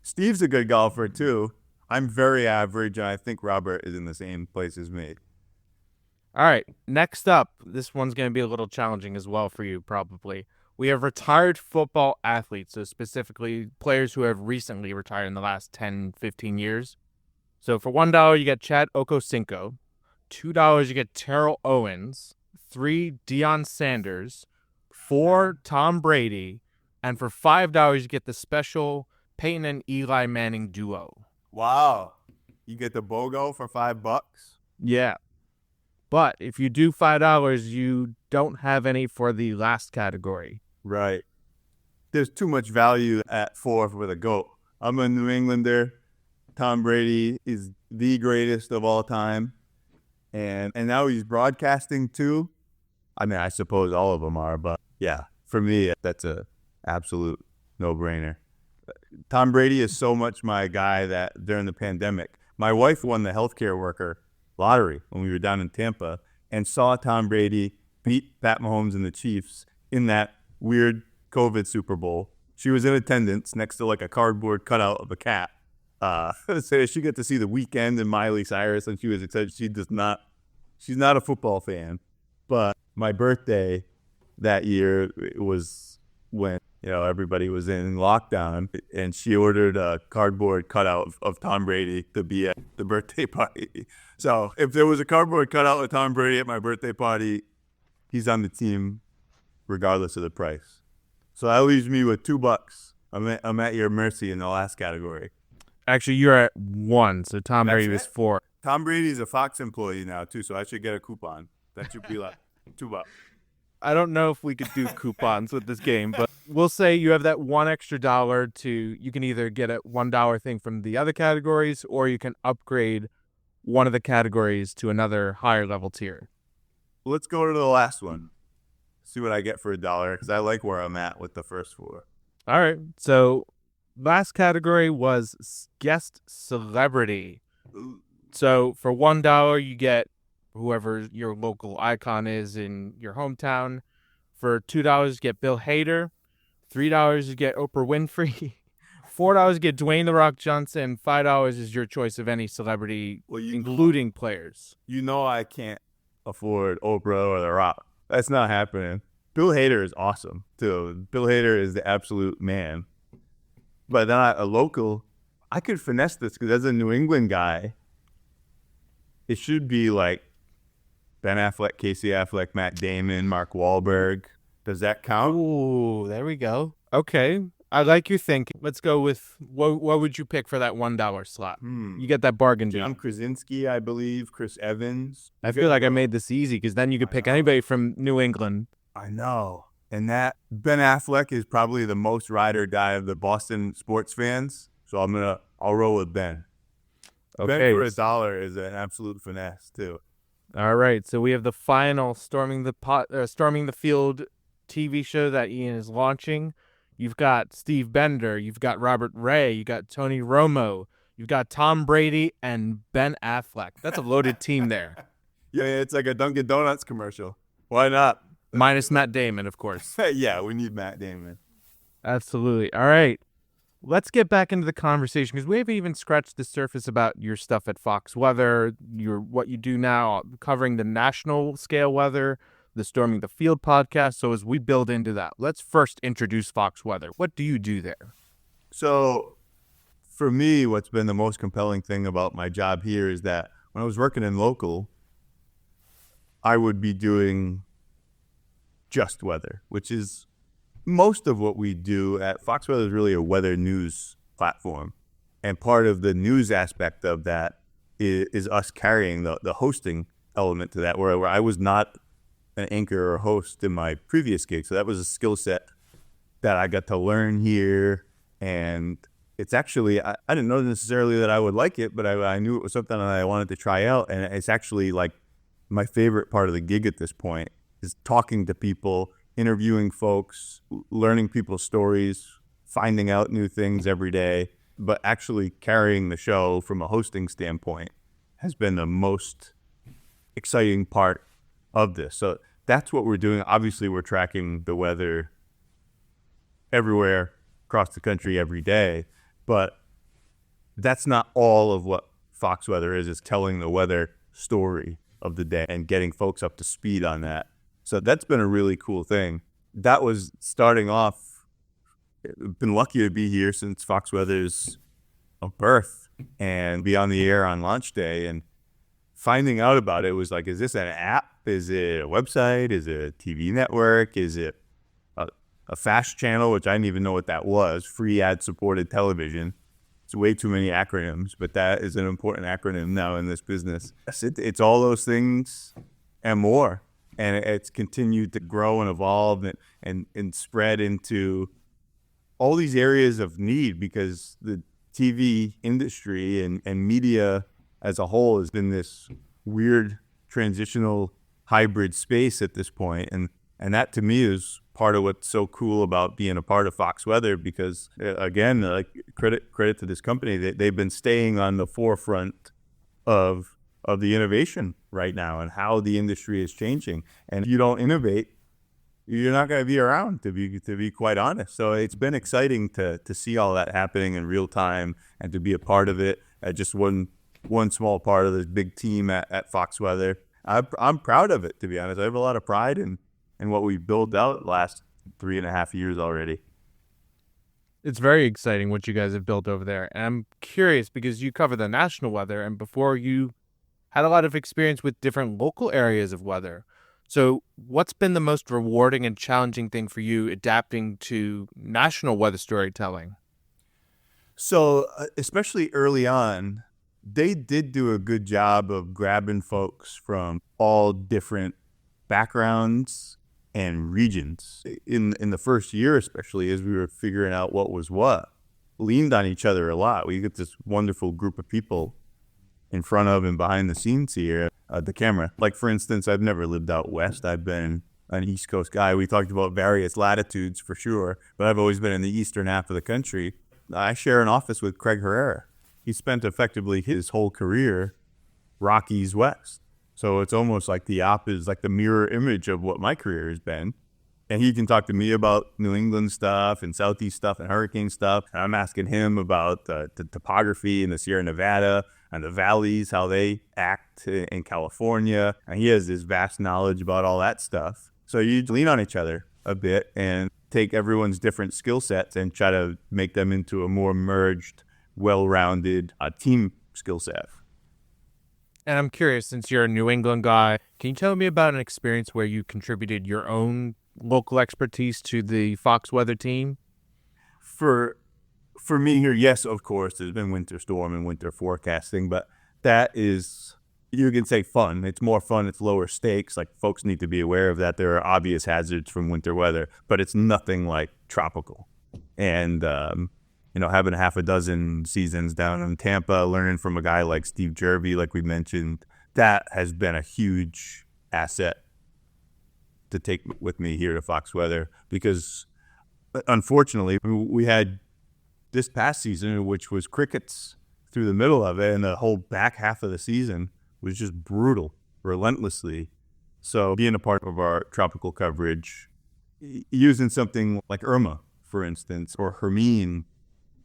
Steve's a good golfer, too. I'm very average, and I think Robert is in the same place as me. All right, next up, this one's going to be a little challenging as well for you, probably. We have retired football athletes, so specifically players who have recently retired in the last 10, 15 years. So for $1, you get Chad Okocinco. $2, you get Terrell Owens. $3, Deion Sanders. for Tom Brady, and for $5 you get the special Peyton and Eli Manning duo. Wow. You get the BOGO for $5? Yeah. But if you do $5, you don't have any for the last category. Right. There's too much value at 4 for the GOAT. I'm a New Englander. Tom Brady is the greatest of all time. And now he's broadcasting too. I mean, I suppose all of them are, but yeah, for me, that's a absolute no-brainer. Tom Brady is so much my guy that during the pandemic, my wife won the healthcare worker lottery when we were down in Tampa and saw Tom Brady beat Pat Mahomes and the Chiefs in that weird COVID Super Bowl. She was in attendance next to like a cardboard cutout of a cat. So she got to see The Weeknd and Miley Cyrus, and she was excited. She's not a football fan, but my birthday that year was when everybody was in lockdown, and she ordered a cardboard cutout of Tom Brady to be at the birthday party. So if there was a cardboard cutout of Tom Brady at my birthday party, he's on the team regardless of the price. So that leaves me with $2. I'm at your mercy in the last category. Actually, you're at 1, so Tom Brady was 4. Tom Brady's a Fox employee now too, so I should get a coupon. That should be like $2. I don't know if we could do coupons with this game, but we'll say you have that $1 extra you can either get a $1 thing from the other categories, or you can upgrade one of the categories to another higher level tier. Let's go to the last one. See what I get for $1, because I like where I'm at with the first 4. All right. So last category was guest celebrity. So for $1, you get whoever your local icon is in your hometown. For $2, you get Bill Hader. $3, you get Oprah Winfrey. $4, you get Dwayne The Rock Johnson. $5 is your choice of any celebrity, including players. I can't afford Oprah or The Rock. That's not happening. Bill Hader is awesome, too. Bill Hader is the absolute man. But then a local, I could finesse this because as a New England guy, it should be like Ben Affleck, Casey Affleck, Matt Damon, Mark Wahlberg. Does that count? Ooh, there we go. Okay. I like your thinking. Let's go with, what would you pick for that $1 slot? You get that bargain deal. John Krasinski, I believe. Chris Evans. I feel like I made this easy because then you could pick anybody from New England. I know. And that Ben Affleck is probably the most ride or die of the Boston sports fans. So I'll roll with Ben. Okay. Ben for $1 is an absolute finesse too. All right. So we have the final Storming the Field TV show that Ian is launching. You've got Steve Bender, you've got Robert Ray, you got Tony Romo, you've got Tom Brady and Ben Affleck. That's a loaded team there. Yeah, it's like a Dunkin' Donuts commercial. Why not? Minus Matt Damon, of course. Yeah, we need Matt Damon. Absolutely. All right. Let's get back into the conversation because we haven't even scratched the surface about your stuff at Fox Weather, what you do now, covering the national scale weather, the Storming the Field podcast. So as we build into that, let's first introduce Fox Weather. What do you do there? So for me, what's been the most compelling thing about my job here is that when I was working in local, I would be doing just weather, which is most of what we do at Fox Weather is really a weather news platform. And part of the news aspect of that is us carrying the hosting element to that, where I was not an anchor or host in my previous gig. So that was a skill set that I got to learn here. And it's actually, I didn't know necessarily that I would like it, but I knew it was something that I wanted to try out. And it's actually like my favorite part of the gig at this point is talking to people, interviewing folks, learning people's stories, finding out new things every day. But actually carrying the show from a hosting standpoint has been the most exciting part of this. So that's what we're doing. Obviously, we're tracking the weather everywhere across the country every day, but that's not all of what Fox Weather is telling the weather story of the day and getting folks up to speed on that. So that's been a really cool thing. That was starting off. I've been lucky to be here since Fox Weather's birth and be on the air on launch day. And finding out about it was like, is this an app? Is it a website? Is it a TV network? Is it a FAST channel, which I didn't even know what that was, free ad-supported television. It's way too many acronyms, but that is an important acronym now in this business. It's all those things and more. And it's continued to grow and evolve and spread into all these areas of need, because the TV industry and media as a whole has been this weird transitional hybrid space at this point. And that to me is part of what's so cool about being a part of Fox Weather, because again, like credit to this company, they've been staying on the forefront of the innovation right now and how the industry is changing. And if you don't innovate, you're not going to be around, to be quite honest. So it's been exciting to see all that happening in real time and to be a part of it. Just one small part of this big team at Fox Weather. I'm proud of it, to be honest. I have a lot of pride in what we've built out the last 3.5 years already. It's very exciting what you guys have built over there. And I'm curious because you cover the national weather, and before you had a lot of experience with different local areas of weather. So what's been the most rewarding and challenging thing for you adapting to national weather storytelling? So especially early on, they did do a good job of grabbing folks from all different backgrounds and regions. In the first year, especially as we were figuring out what was what, leaned on each other a lot. We get this wonderful group of people in front of and behind the scenes here at the camera. Like, for instance, I've never lived out west. I've been an East Coast guy. We talked about various latitudes for sure, but I've always been in the eastern half of the country. I share an office with Craig Herrera. He spent effectively his whole career Rockies West. So it's almost like the opposite, like the mirror image of what my career has been. And he can talk to me about New England stuff and Southeast stuff and hurricane stuff. And I'm asking him about the topography in the Sierra Nevada and the valleys, how they act in California. And he has this vast knowledge about all that stuff. So you lean on each other a bit and take everyone's different skill sets and try to make them into a more merged, well-rounded team skill set. And I'm curious, since you're a New England guy, can you tell me about an experience where you contributed your own local expertise to the Fox Weather team? For me here, yes, of course, there's been winter storm and winter forecasting, but that is, you can say fun. It's more fun. It's lower stakes. Like, folks need to be aware of that. There are obvious hazards from winter weather, but it's nothing like tropical. And, having half a dozen seasons down in Tampa, learning from a guy like Steve Jervey, like we mentioned, that has been a huge asset to take with me here to Fox Weather, because unfortunately we had this past season, which was crickets through the middle of it, and the whole back half of the season was just brutal, relentlessly. So being a part of our tropical coverage, using something like Irma, for instance, or Hermine,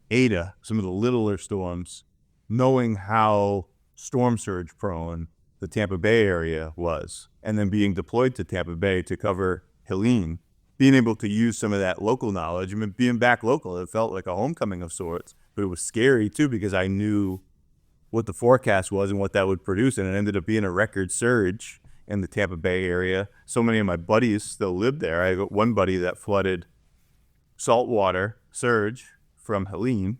Ada, some of the littler storms, knowing how storm surge prone the Tampa Bay area was, and then being deployed to Tampa Bay to cover Helene, being able to use some of that local knowledge. I mean, being back local, it felt like a homecoming of sorts, but it was scary too, because I knew what the forecast was and what that would produce, and it ended up being a record surge in the Tampa Bay area. So many of my buddies still live there. I got one buddy that flooded saltwater surge from Helene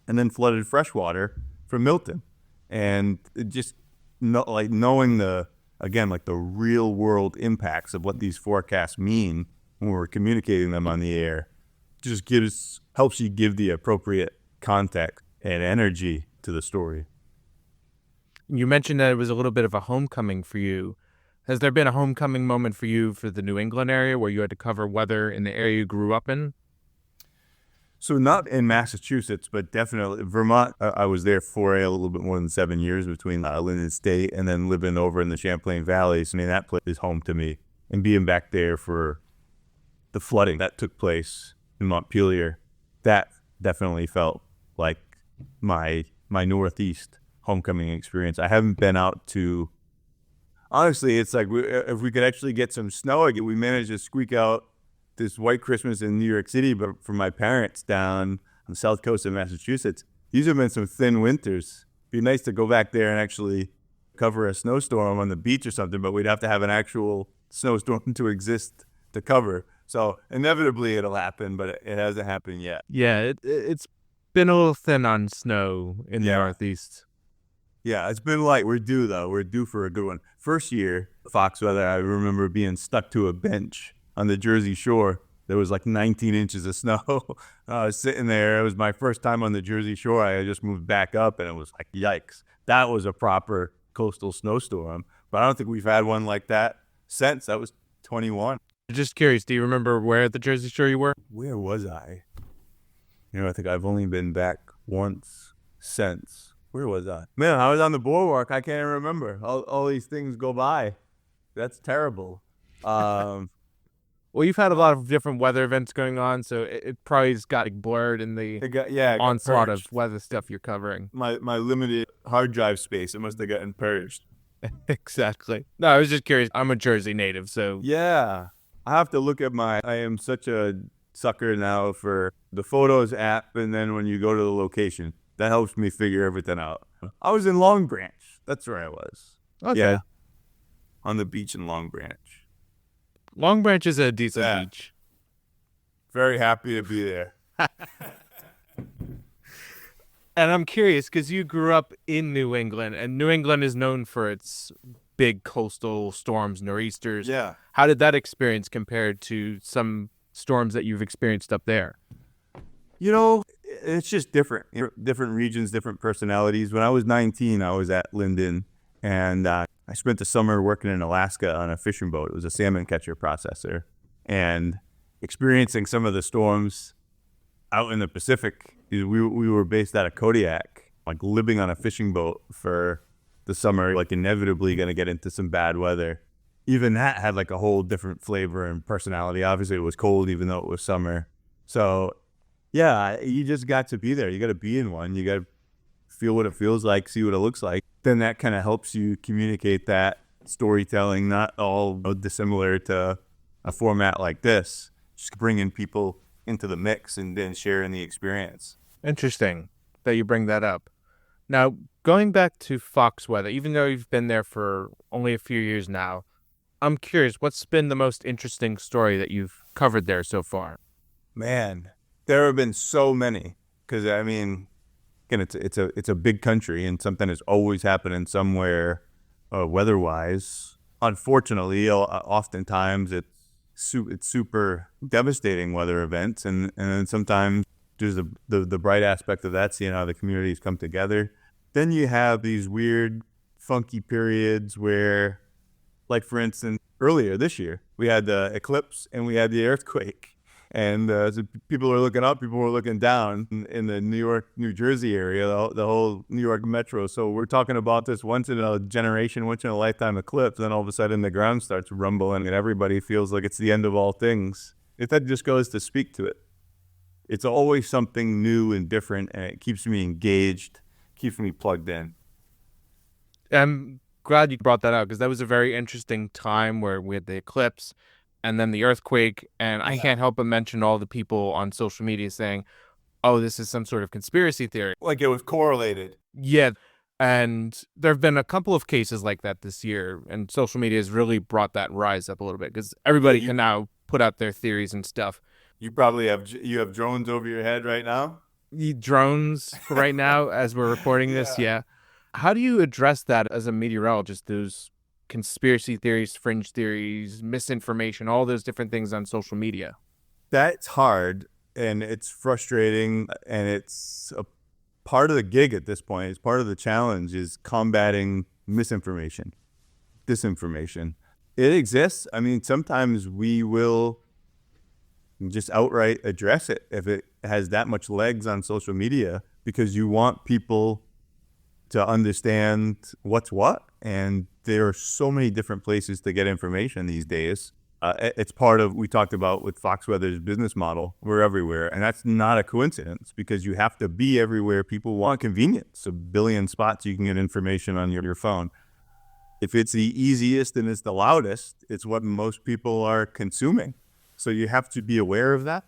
and then flooded freshwater from Milton. And it just knowing the real world impacts of what these forecasts mean when we're communicating them on the air just helps you give the appropriate context and energy to the story. You mentioned that it was a little bit of a homecoming for you. Has there been a homecoming moment for you for the New England area where you had to cover weather in the area you grew up in? So not in Massachusetts, but definitely Vermont. I was there for a little bit more than 7 years between Linden State and then living over in the Champlain Valleys. I mean, that place is home to me. And being back there for the flooding that took place in Montpelier, that definitely felt like my Northeast homecoming experience. I haven't been out to, honestly, it's like if we could actually get some snow, we managed to squeak out this white Christmas in New York City, but for my parents down on the south coast of Massachusetts, these have been some thin winters. It'd be nice to go back there and actually cover a snowstorm on the beach or something, but we'd have to have an actual snowstorm to exist to cover. So inevitably it'll happen, but it hasn't happened yet. Yeah, it's been a little thin on snow in the Northeast. Yeah, it's been light. We're due, though. We're due for a good one. First year, Fox weather, I remember being stuck to a bench on the Jersey Shore. There was like 19 inches of snow. I was sitting there. It was my first time on the Jersey Shore. I had just moved back up, and it was like, yikes. That was a proper coastal snowstorm. But I don't think we've had one like that since. That was 21. Just curious, do you remember where at the Jersey Shore you were? Where was I? I think I've only been back once since. Where was I? Man, I was on the boardwalk. I can't even remember. All these things go by. That's terrible. Well, you've had a lot of different weather events going on, so it probably just got blurred in the onslaught of weather stuff you're covering. My limited hard drive space, it must have gotten purged. Exactly. No, I was just curious. I'm a Jersey native, so... Yeah. I have to look at I am such a sucker now for the Photos app, and then when you go to the location. That helps me figure everything out. I was in Long Branch. That's where I was. Okay. Yeah. On the beach in Long Branch. Long Branch is a decent beach. Very happy to be there. And I'm curious, because you grew up in New England, and New England is known for its big coastal storms, nor'easters. Yeah. How did that experience compare to some storms that you've experienced up there? It's just different. Different regions, different personalities. When I was 19, I was at Linden, and I spent the summer working in Alaska on a fishing boat. It was a salmon catcher processor, and experiencing some of the storms out in the Pacific. We were based out of Kodiak, like living on a fishing boat for the summer, like inevitably going to get into some bad weather. Even that had like a whole different flavor and personality. Obviously, it was cold, even though it was summer. So yeah, you just got to be there. You got to be in one. You got to feel what it feels like, see what it looks like. Then that kind of helps you communicate that storytelling, not all dissimilar to a format like this. Just bringing people into the mix and then sharing the experience. Interesting that you bring that up. Now, going back to Fox weather, even though you've been there for only a few years now, I'm curious, what's been the most interesting story that you've covered there so far? Man, there have been so many, because I mean, again, it's a big country, and something is always happening somewhere, weather-wise. Unfortunately, oftentimes it's super devastating weather events, and then sometimes there's the bright aspect of that, seeing how the communities come together. Then you have these weird, funky periods where, like for instance, earlier this year, we had the eclipse and we had the earthquake. And so people are looking up, people were looking down in the New York, New Jersey area, the whole New York metro. So we're talking about this once in a generation, once in a lifetime eclipse. Then all of a sudden the ground starts rumbling and everybody feels like it's the end of all things. That just goes to speak to it. It's always something new and different, and it keeps me engaged, keeps me plugged in. I'm glad you brought that out, because that was a very interesting time where we had the eclipse and then the earthquake, and I can't help but mention all the people on social media saying, oh, this is some sort of conspiracy theory. Like it was correlated. Yeah, and there have been a couple of cases like that this year, and social media has really brought that rise up a little bit, because everybody can now put out their theories and stuff. You probably have drones over your head right now? Drones right now as we're recording this, yeah. How do you address that as a meteorologist, those conspiracy theories, fringe theories, misinformation, all those different things on social media? That's hard, and it's frustrating, and it's a part of the gig at this point. It's part of the challenge is combating misinformation, disinformation. It exists. I mean, sometimes we will just outright address it if it has that much legs on social media, because you want people to understand what's what. And there are so many different places to get information these days. It's part of, we talked about with Fox Weather's business model. We're everywhere. And that's not a coincidence, because you have to be everywhere. People want convenience. 1 billion spots you can get information on your phone. If it's the easiest and it's the loudest, it's what most people are consuming. So you have to be aware of that.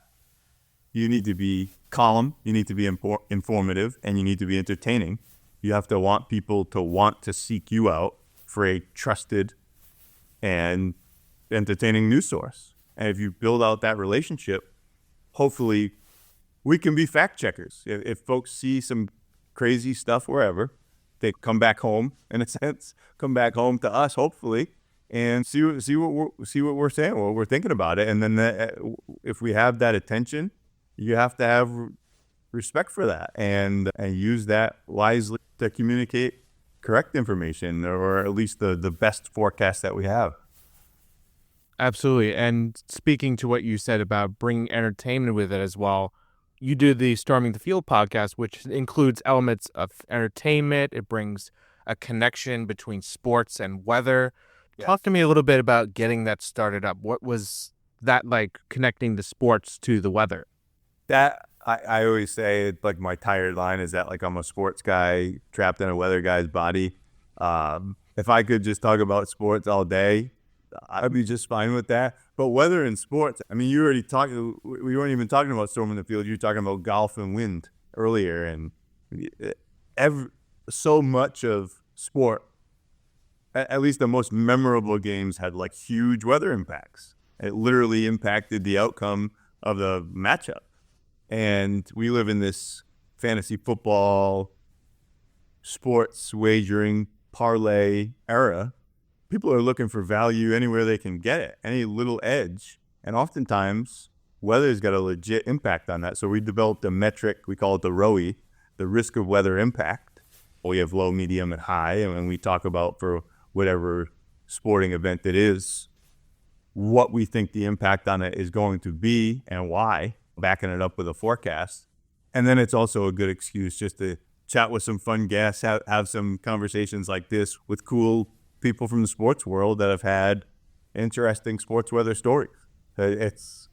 You need to be calm. You need to be informative, and you need to be entertaining. You have to want people to want to seek you out for a trusted and entertaining news source. And if you build out that relationship, hopefully we can be fact checkers. If folks see some crazy stuff wherever, they come back home, in a sense, come back home to us, hopefully, and see what we're saying, what we're thinking about it. And then if we have that attention, you have to have respect for that and use that wisely to communicate correct information, or at least the best forecast that we have. Absolutely. And speaking to what you said about bringing entertainment with it as well, you do the Storming the Field podcast, which includes elements of entertainment. It brings a connection between sports and weather. Yes. Talk to me a little bit about getting that started up. What was that like, connecting the sports to the weather? That I always say, like, my tired line is that, like, I'm a sports guy trapped in a weather guy's body. If I could just talk about sports all day, I'd be just fine with that. But weather and sports, I mean, you already talked, we weren't even talking about storming the field. You were talking about golf and wind earlier. And so much of sport, at least the most memorable games, had like huge weather impacts. It literally impacted the outcome of the matchup. And we live in this fantasy football, sports wagering, parlay era. People are looking for value anywhere they can get it, any little edge. And oftentimes, weather's got a legit impact on that. So we developed a metric, we call it the ROE, the risk of weather impact. We have low, medium, and high. And when we talk about, for whatever sporting event it is, what we think the impact on it is going to be and why, backing it up with a forecast. And then it's also a good excuse just to chat with some fun guests, have some conversations like this with cool people from the sports world that have had interesting sports weather stories. It's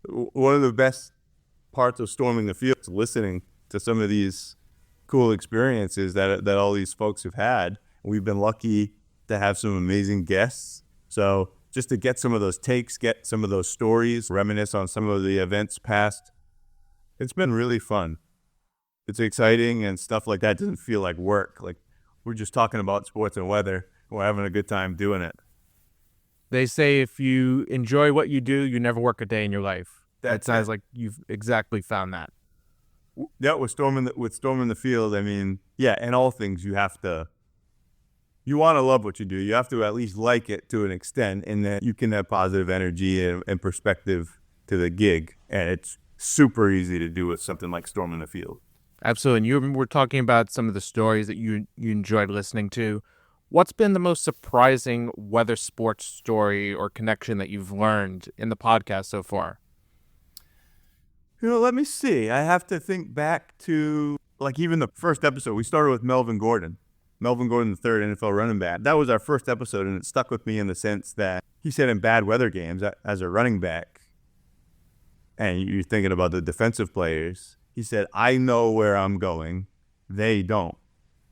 one of the best parts of storming the field, listening to some of these cool experiences that all these folks have had. We've been lucky to have some amazing guests. So just to get some of those takes, get some of those stories, reminisce on some of the events past, it's been really fun. It's exciting, and stuff like that doesn't feel like work. Like, we're just talking about sports and weather. We're having a good time doing it. They say if you enjoy what you do, you never work a day in your life. That sounds like you've exactly found that. Yeah, with storming the field, I mean, yeah, in all things you want to love what you do. You have to at least like it to an extent, and that you can have positive energy and perspective to the gig. And it's super easy to do with something like storming the field. Absolutely. And you were talking about some of the stories that you enjoyed listening to. What's been the most surprising weather sports story or connection that you've learned in the podcast so far? Let me see. I have to think back to, like, even the first episode. We started with Melvin Gordon, the third NFL running back. That was our first episode, and it stuck with me in the sense that he said in bad weather games, as a running back, and you're thinking about the defensive players, he said, I know where I'm going. They don't.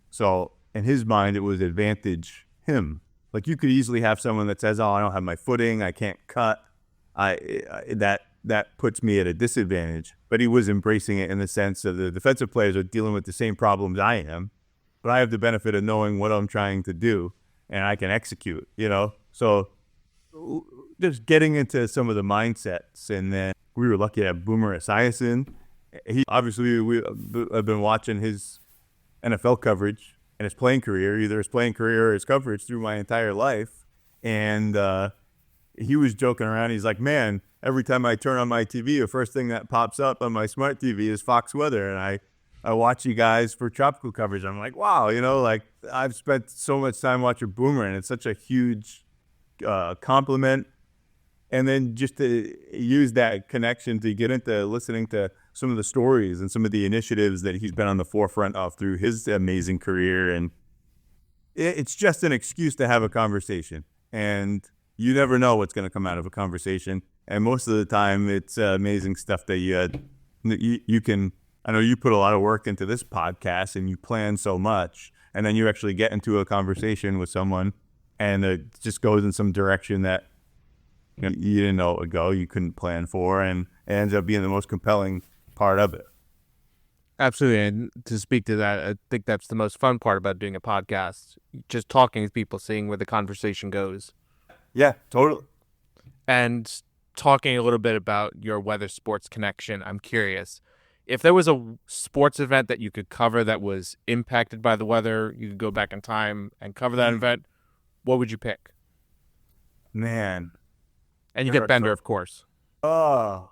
So in his mind, it was advantage him. Like, you could easily have someone that says, oh, I don't have my footing, I can't cut. That puts me at a disadvantage. But he was embracing it in the sense of the defensive players are dealing with the same problems I am, but I have the benefit of knowing what I'm trying to do, and I can execute, So just getting into some of the mindsets. And then we were lucky to have Boomer Esiason. He obviously, I've been watching his NFL coverage and his playing career, either his playing career or his coverage, through my entire life. And he was joking around. He's like, man, every time I turn on my TV, the first thing that pops up on my smart TV is Fox Weather. And I watch you guys for tropical coverage. I'm like, wow, like, I've spent so much time watching Boomer, and it's such a huge compliment. And then just to use that connection to get into listening to some of the stories and some of the initiatives that he's been on the forefront of through his amazing career. And it's just an excuse to have a conversation. And you never know what's going to come out of a conversation. And most of the time, it's amazing stuff that you can. I know you put a lot of work into this podcast, and you plan so much, and then you actually get into a conversation with someone, and it just goes in some direction that you didn't know it would go, you couldn't plan for, and it ends up being the most compelling part of it. Absolutely. And to speak to that, I think that's the most fun part about doing a podcast, just talking to people, seeing where the conversation goes. Yeah, totally. And talking a little bit about your weather sports connection, I'm curious. If there was a sports event that you could cover that was impacted by the weather, you could go back in time and cover that event, what would you pick? Man. And you get Bender, of course. Oh,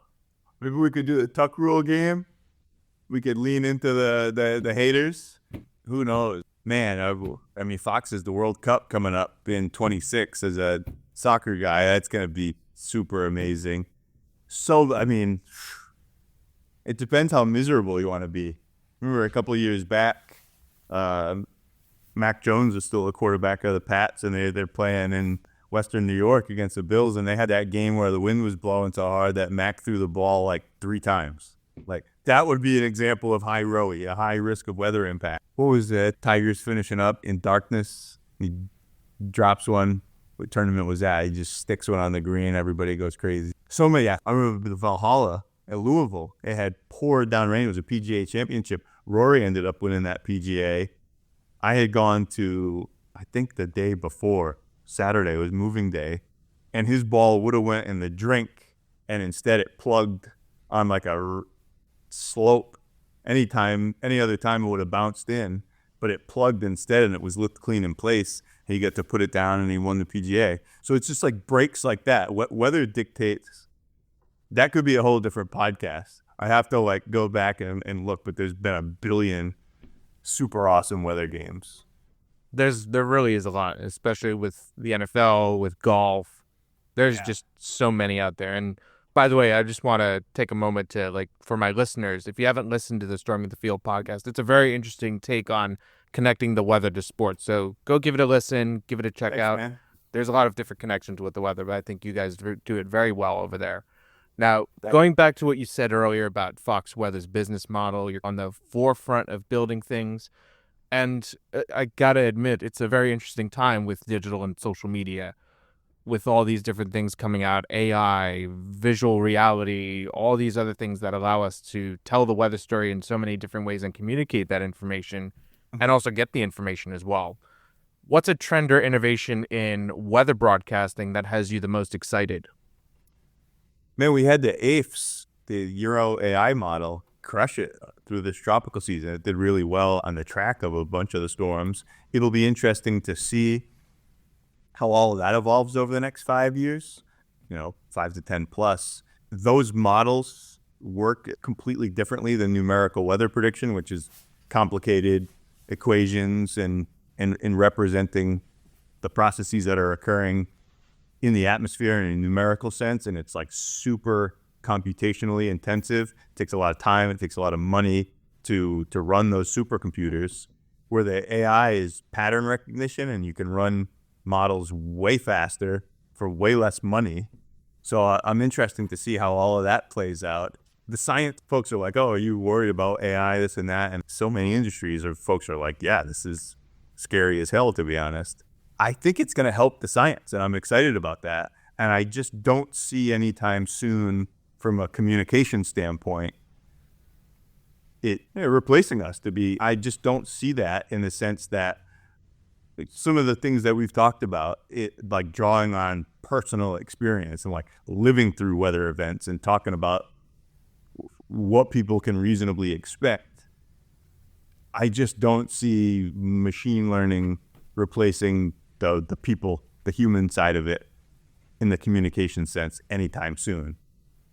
maybe we could do the tuck rule game. We could lean into the haters. Who knows? Man, I mean, Fox is the World Cup coming up in 26 as a soccer guy. That's going to be super amazing. So, I mean, it depends how miserable you want to be. Remember a couple of years back, Mac Jones was still a quarterback of the Pats, and they're playing in Western New York against the Bills, and they had that game where the wind was blowing so hard that Mac threw the ball like 3 times. Like, that would be an example of high ROE, a high risk of weather impact. What was it? Tigers finishing up in darkness. He drops one. What tournament was that? He just sticks one on the green. Everybody goes crazy. So many. I remember the Valhalla at Louisville. It had poured down rain. It was a PGA championship. Rory ended up winning that PGA. I had gone to, I think the day before, Saturday was moving day, and his ball would have went in the drink, and instead it plugged on like a slope. Any other time it would have bounced in, but it plugged instead, and it was licked clean in place. He got to put it down, and he won the PGA. So it's just like breaks like that. Weather dictates. That could be a whole different podcast. I have to like go back and look, but there's been a billion super awesome weather games. There really is a lot, especially with the NFL, with golf. There's just so many out there. And by the way, I just want to take a moment to, like, for my listeners, if you haven't listened to the Storming the Field podcast, it's a very interesting take on connecting the weather to sports. So go give it a listen, give it a check out. Man. There's a lot of different connections with the weather, but I think you guys do it very well over there. Now, going back to what you said earlier about Fox Weather's business model, you're on the forefront of building things. And I got to admit, it's a very interesting time with digital and social media, with all these different things coming out, AI, visual reality, all these other things that allow us to tell the weather story in so many different ways and communicate that information and also get the information as well. What's a trend or innovation in weather broadcasting that has you the most excited? Man, we had the AIFS, the Euro AI model, crush it through this tropical season. It did really well on the track of a bunch of the storms. It'll be interesting to see how all of that evolves over the next 5 years, 5 to 10 plus. Those models work completely differently than numerical weather prediction, which is complicated equations and representing the processes that are occurring in the atmosphere in a numerical sense. And it's like super computationally intensive. It takes a lot of time. It takes a lot of money to run those supercomputers, where the AI is pattern recognition, and you can run models way faster for way less money. So I'm interested to see how all of that plays out. The science folks are like, oh, are you worried about AI, this and that? And so many industries or folks are like, yeah, this is scary as hell, to be honest. I think it's going to help the science, and I'm excited about that. And I just don't see anytime soon, from a communication standpoint, it replacing us to be. I just don't see that, in the sense that some of the things that we've talked about, it like drawing on personal experience and like living through weather events and talking about what people can reasonably expect. I just don't see machine learning replacing the people, the human side of it, in the communication sense anytime soon.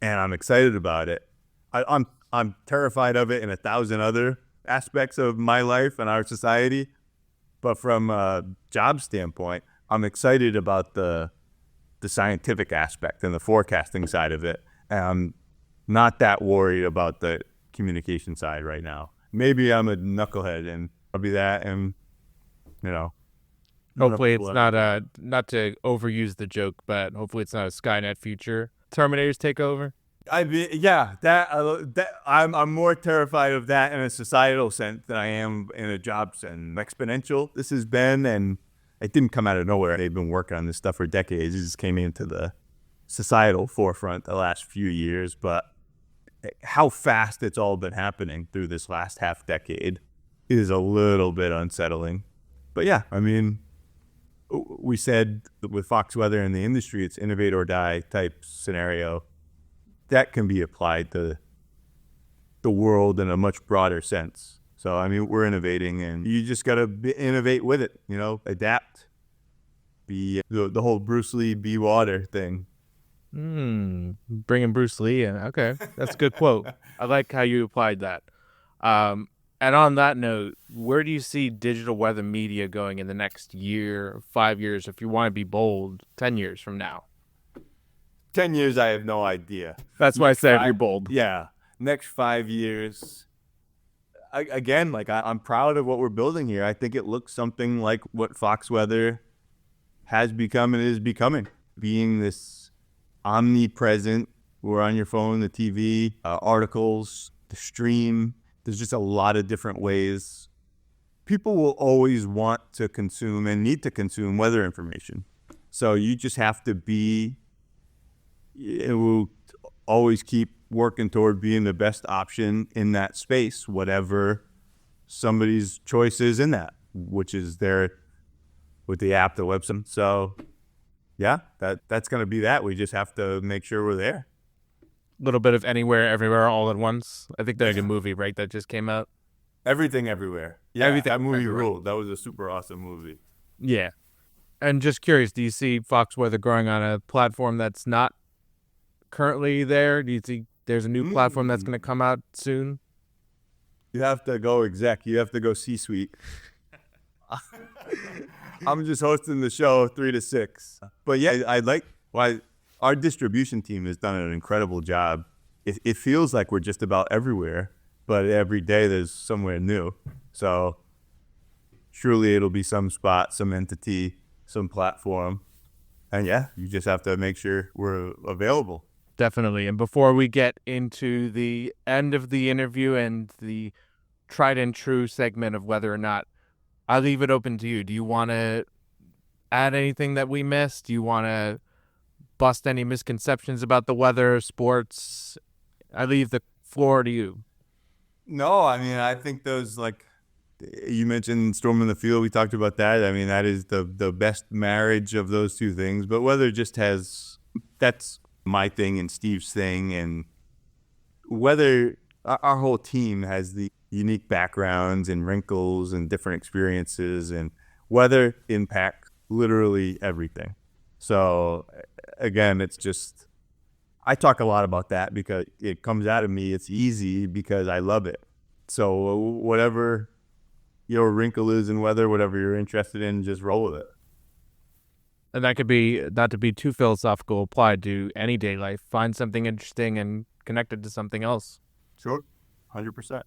And I'm excited about it. I'm terrified of it in 1,000 other aspects of my life and our society. But from a job standpoint, I'm excited about the scientific aspect and the forecasting side of it. And I'm not that worried about the communication side right now. Maybe I'm a knucklehead and I'll be that, and hopefully it's not to overuse the joke, but hopefully it's not a Skynet future. Terminators take over. I'm more terrified of that in a societal sense than I am in a job sense. Exponential, this has been, and it didn't come out of nowhere. They've been working on this stuff for decades. It just came into the societal forefront the last few years. But how fast it's all been happening through this last half decade is a little bit unsettling. But yeah, I mean, we said with Fox Weather in the industry, it's innovate or die type scenario. That can be applied to the world in a much broader sense. So, I mean, we're innovating, and you just got to innovate with it, adapt. Be the whole Bruce Lee be water thing. Bringing Bruce Lee in. Okay, that's a good quote. I like how you applied that. And on that note, where do you see digital weather media going in the next year, 5 years, if you want to be bold, 10 years from now? 10 years, I have no idea. That's why I said you're bold. Yeah. Next 5 years, I'm proud of what we're building here. I think it looks something like what Fox Weather has become and is becoming, being this omnipresent. We're on your phone, the TV, articles, the stream. There's just a lot of different ways. People will always want to consume and need to consume weather information. So you just have to it will always keep working toward being the best option in that space, whatever somebody's choice is in that, which is there with the app, the website. So yeah, that's going to be that. We just have to make sure we're there. Little bit of anywhere, everywhere, all at once. I think there's a movie, right, that just came out. Everything, everywhere. Yeah, everything. That movie ruled. That was a super awesome movie. Yeah. And just curious, do you see Fox Weather growing on a platform that's not currently there? Do you think there's a new platform that's going to come out soon? You have to go exec. You have to go C-suite. I'm just hosting the show 3 to 6. But yeah, our distribution team has done an incredible job. It feels like we're just about everywhere, but every day there's somewhere new. So surely it'll be some spot, some entity, some platform. And yeah, you just have to make sure we're available. Definitely. And before we get into the end of the interview and the tried and true segment of whether or not, I'll leave it open to you. Do you want to add anything that we missed? Do you want to bust any misconceptions about the weather, sports? I leave the floor to you. No, I mean, I think those, like you mentioned, Storm in the Field, we talked about that. I mean, that is the best marriage of those two things. But weather just that's my thing and Steve's thing. And weather, our whole team has the unique backgrounds and wrinkles and different experiences. And weather impacts literally everything. So again, it's just, I talk a lot about that because it comes out of me. It's easy because I love it. So whatever your wrinkle is in weather, whatever you're interested in, just roll with it. And that could be, not to be too philosophical, applied to any day life. Find something interesting and connect it to something else. Sure. 100%.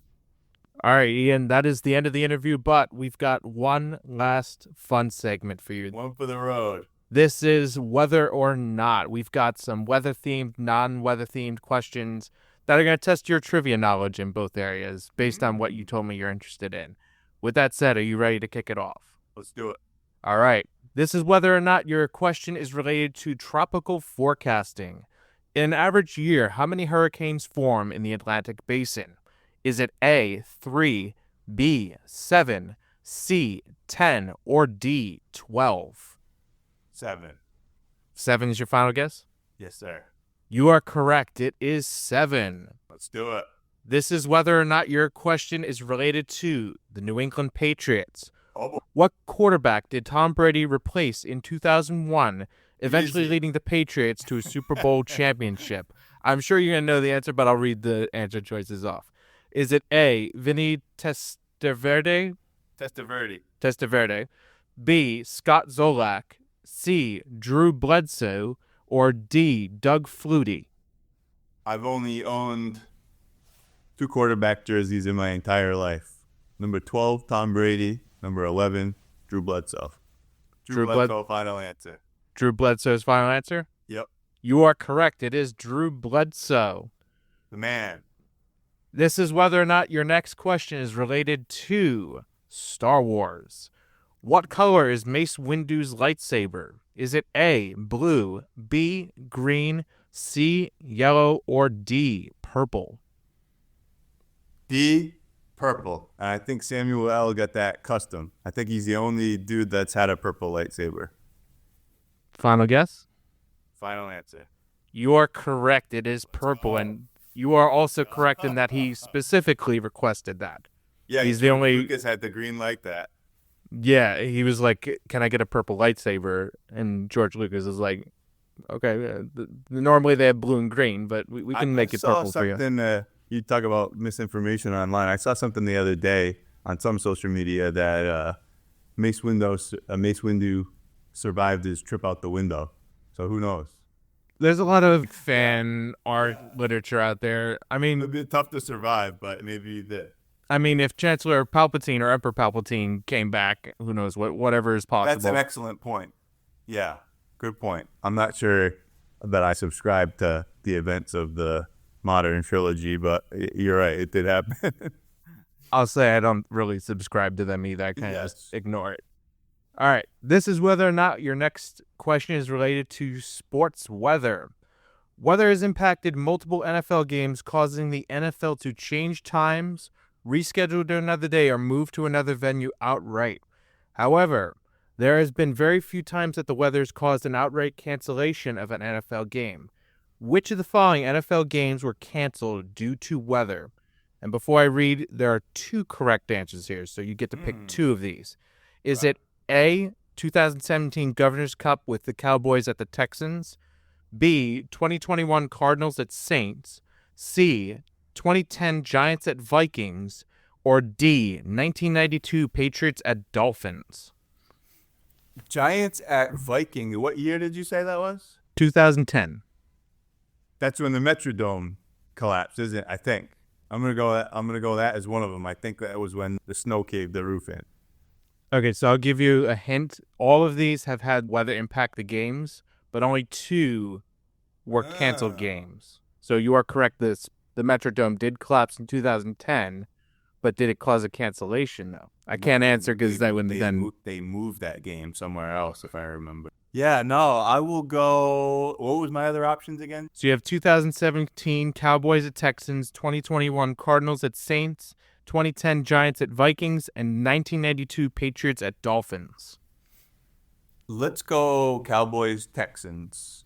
All right, Ian, that is the end of the interview, but we've got one last fun segment for you. One for the road. This is whether or not. We've got some weather-themed, non-weather-themed questions that are going to test your trivia knowledge in both areas based on what you told me you're interested in. With that said, are you ready to kick it off? Let's do it. All right. This is whether or not your question is related to tropical forecasting. In an average year, how many hurricanes form in the Atlantic Basin? Is it A, 3, B, 7, C, 10, or D, 12? 7. 7 is your final guess? Yes, sir. You are correct. It is 7. Let's do it. This is whether or not your question is related to the New England Patriots. Oh. What quarterback did Tom Brady replace in 2001, eventually leading the Patriots to a Super Bowl championship? I'm sure you're going to know the answer, but I'll read the answer choices off. Is it A, Vinny Testaverde? Testaverde. B, Scott Zolak. C, Drew Bledsoe. Or D, Doug Flutie? I've only owned 2 quarterback jerseys in my entire life. Number 12, Tom Brady. Number 11, Drew Bledsoe. Drew Bledsoe, final answer. Drew Bledsoe's final answer? Yep. You are correct. It is Drew Bledsoe. The man. This is whether or not your next question is related to Star Wars. What color is Mace Windu's lightsaber? Is it A, blue, B, green, C, yellow, or D, purple? D, Purple. And I think Samuel L. got that custom. I think he's the only dude that's had a purple lightsaber. Final guess? Final answer. You are correct. It is purple, and you are also correct in that he specifically requested that. Yeah, he's the only. Lucas had the green like that. Yeah, he was like, "Can I get a purple lightsaber?" And George Lucas is like, "Okay." Normally they have blue and green, but we can make it purple for you. You talk about misinformation online. I saw something the other day on some social media that Mace Windu survived his trip out the window. So who knows? There's a lot of fan art literature out there. I mean, it'd be tough to survive, but maybe he did. I mean, if Chancellor Palpatine or Emperor Palpatine came back, who knows? Whatever is possible. That's an excellent point. Yeah, good point. I'm not sure that I subscribe to the events of the modern trilogy, but you're right. It did happen. I'll say I don't really subscribe to them either. I kind of just ignore it. All right. This is whether or not your next question is related to sports weather. Weather has impacted multiple NFL games, causing the NFL to change times, reschedule to another day, or move to another venue outright. However, there has been very few times that the weather has caused an outright cancellation of an NFL game. Which of the following NFL games were canceled due to weather? And before I read, there are two correct answers here, so you get to pick two of these. Is it A, 2017 Governor's Cup with the Cowboys at the Texans, B, 2021 Cardinals at Saints, C, 2010 Giants at Vikings, or D, 1992 Patriots at Dolphins? Giants at Viking. What year did you say that was? 2010. That's when the Metrodome collapsed, isn't it? I think. I'm gonna go that as one of them. I think that was when the snow caved the roof in. Okay, so I'll give you a hint. All of these have had weather impact the games, but only two were canceled games. So you are correct. The Metrodome did collapse in 2010, but did it cause a cancellation? No, I can't answer because they moved that game somewhere else, if I remember. Yeah, no, I will go. What was my other options again? So you have 2017 Cowboys at Texans, 2021 Cardinals at Saints, 2010 Giants at Vikings, and 1992 Patriots at Dolphins. Let's go Cowboys, Texans.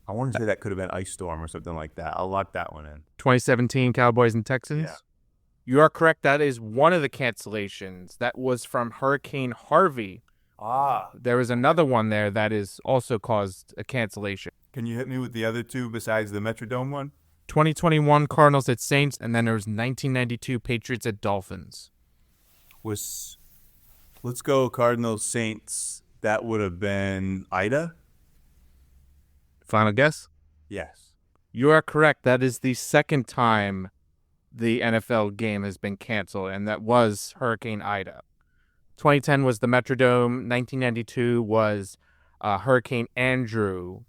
I want to say that could have been Ice Storm or something like that. I'll lock that one in. 2017 Cowboys and Texans? Yeah. You are correct. That is one of the cancellations. That was from Hurricane Harvey. There was another one there that is also caused a cancellation. Can you hit me with the other two besides the Metrodome one? 2021 Cardinals at Saints, and then there was 1992 Patriots at Dolphins. Let's go Cardinals, Saints. That would have been Ida? Final guess? Yes. You are correct. That is the second time the NFL game has been canceled, and that was Hurricane Ida. 2010 was the Metrodome. 1992 was Hurricane Andrew,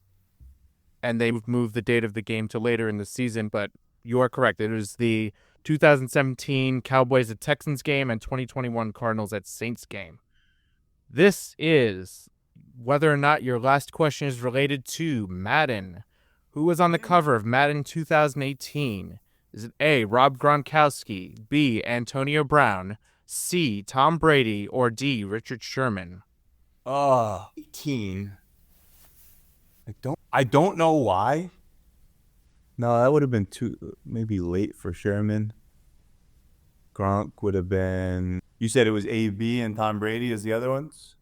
and they moved the date of the game to later in the season, but you are correct. It was the 2017 Cowboys at Texans game and 2021 Cardinals at Saints game. This is whether or not your last question is related to Madden. Who was on the cover of Madden 2018? Is it A, Rob Gronkowski, B, Antonio Brown, C, Tom Brady, or D, Richard Sherman? 18. I don't know why. No, that would have been maybe late for Sherman. Gronk would have been. You said it was A, B, and Tom Brady as the other ones?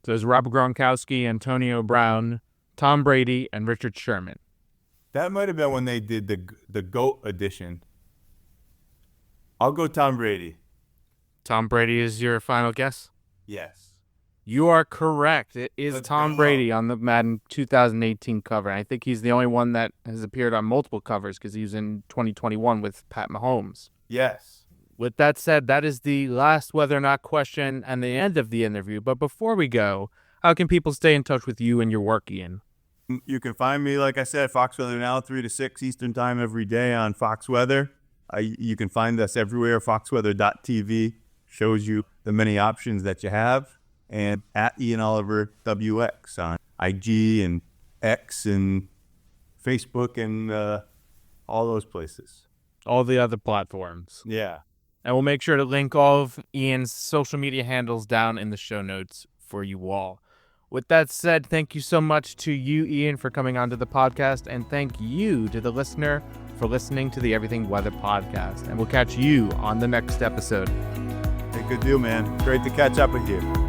So there's Rob Gronkowski, Antonio Brown, Tom Brady, and Richard Sherman. That might have been when they did the GOAT edition. I'll go Tom Brady. Tom Brady is your final guess? Yes. You are correct. It is Tom Brady on the Madden 2018 cover. I think he's the only one that has appeared on multiple covers because he was in 2021 with Pat Mahomes. Yes. With that said, that is the last whether or not question and the end of the interview. But before we go, how can people stay in touch with you and your work, Ian? You can find me, like I said, Fox Weather Now, 3 to 6 Eastern Time every day on Fox Weather. You can find us everywhere. Foxweather.tv shows you the many options that you have. And at Ian Oliver WX on IG and X and Facebook and all those places. All the other platforms. Yeah. And we'll make sure to link all of Ian's social media handles down in the show notes for you all. With that said, thank you so much to you, Ian, for coming onto the podcast, and thank you to the listener for listening to the Everything Weather podcast. And we'll catch you on the next episode. Hey, good deal, man. Great to catch up with you.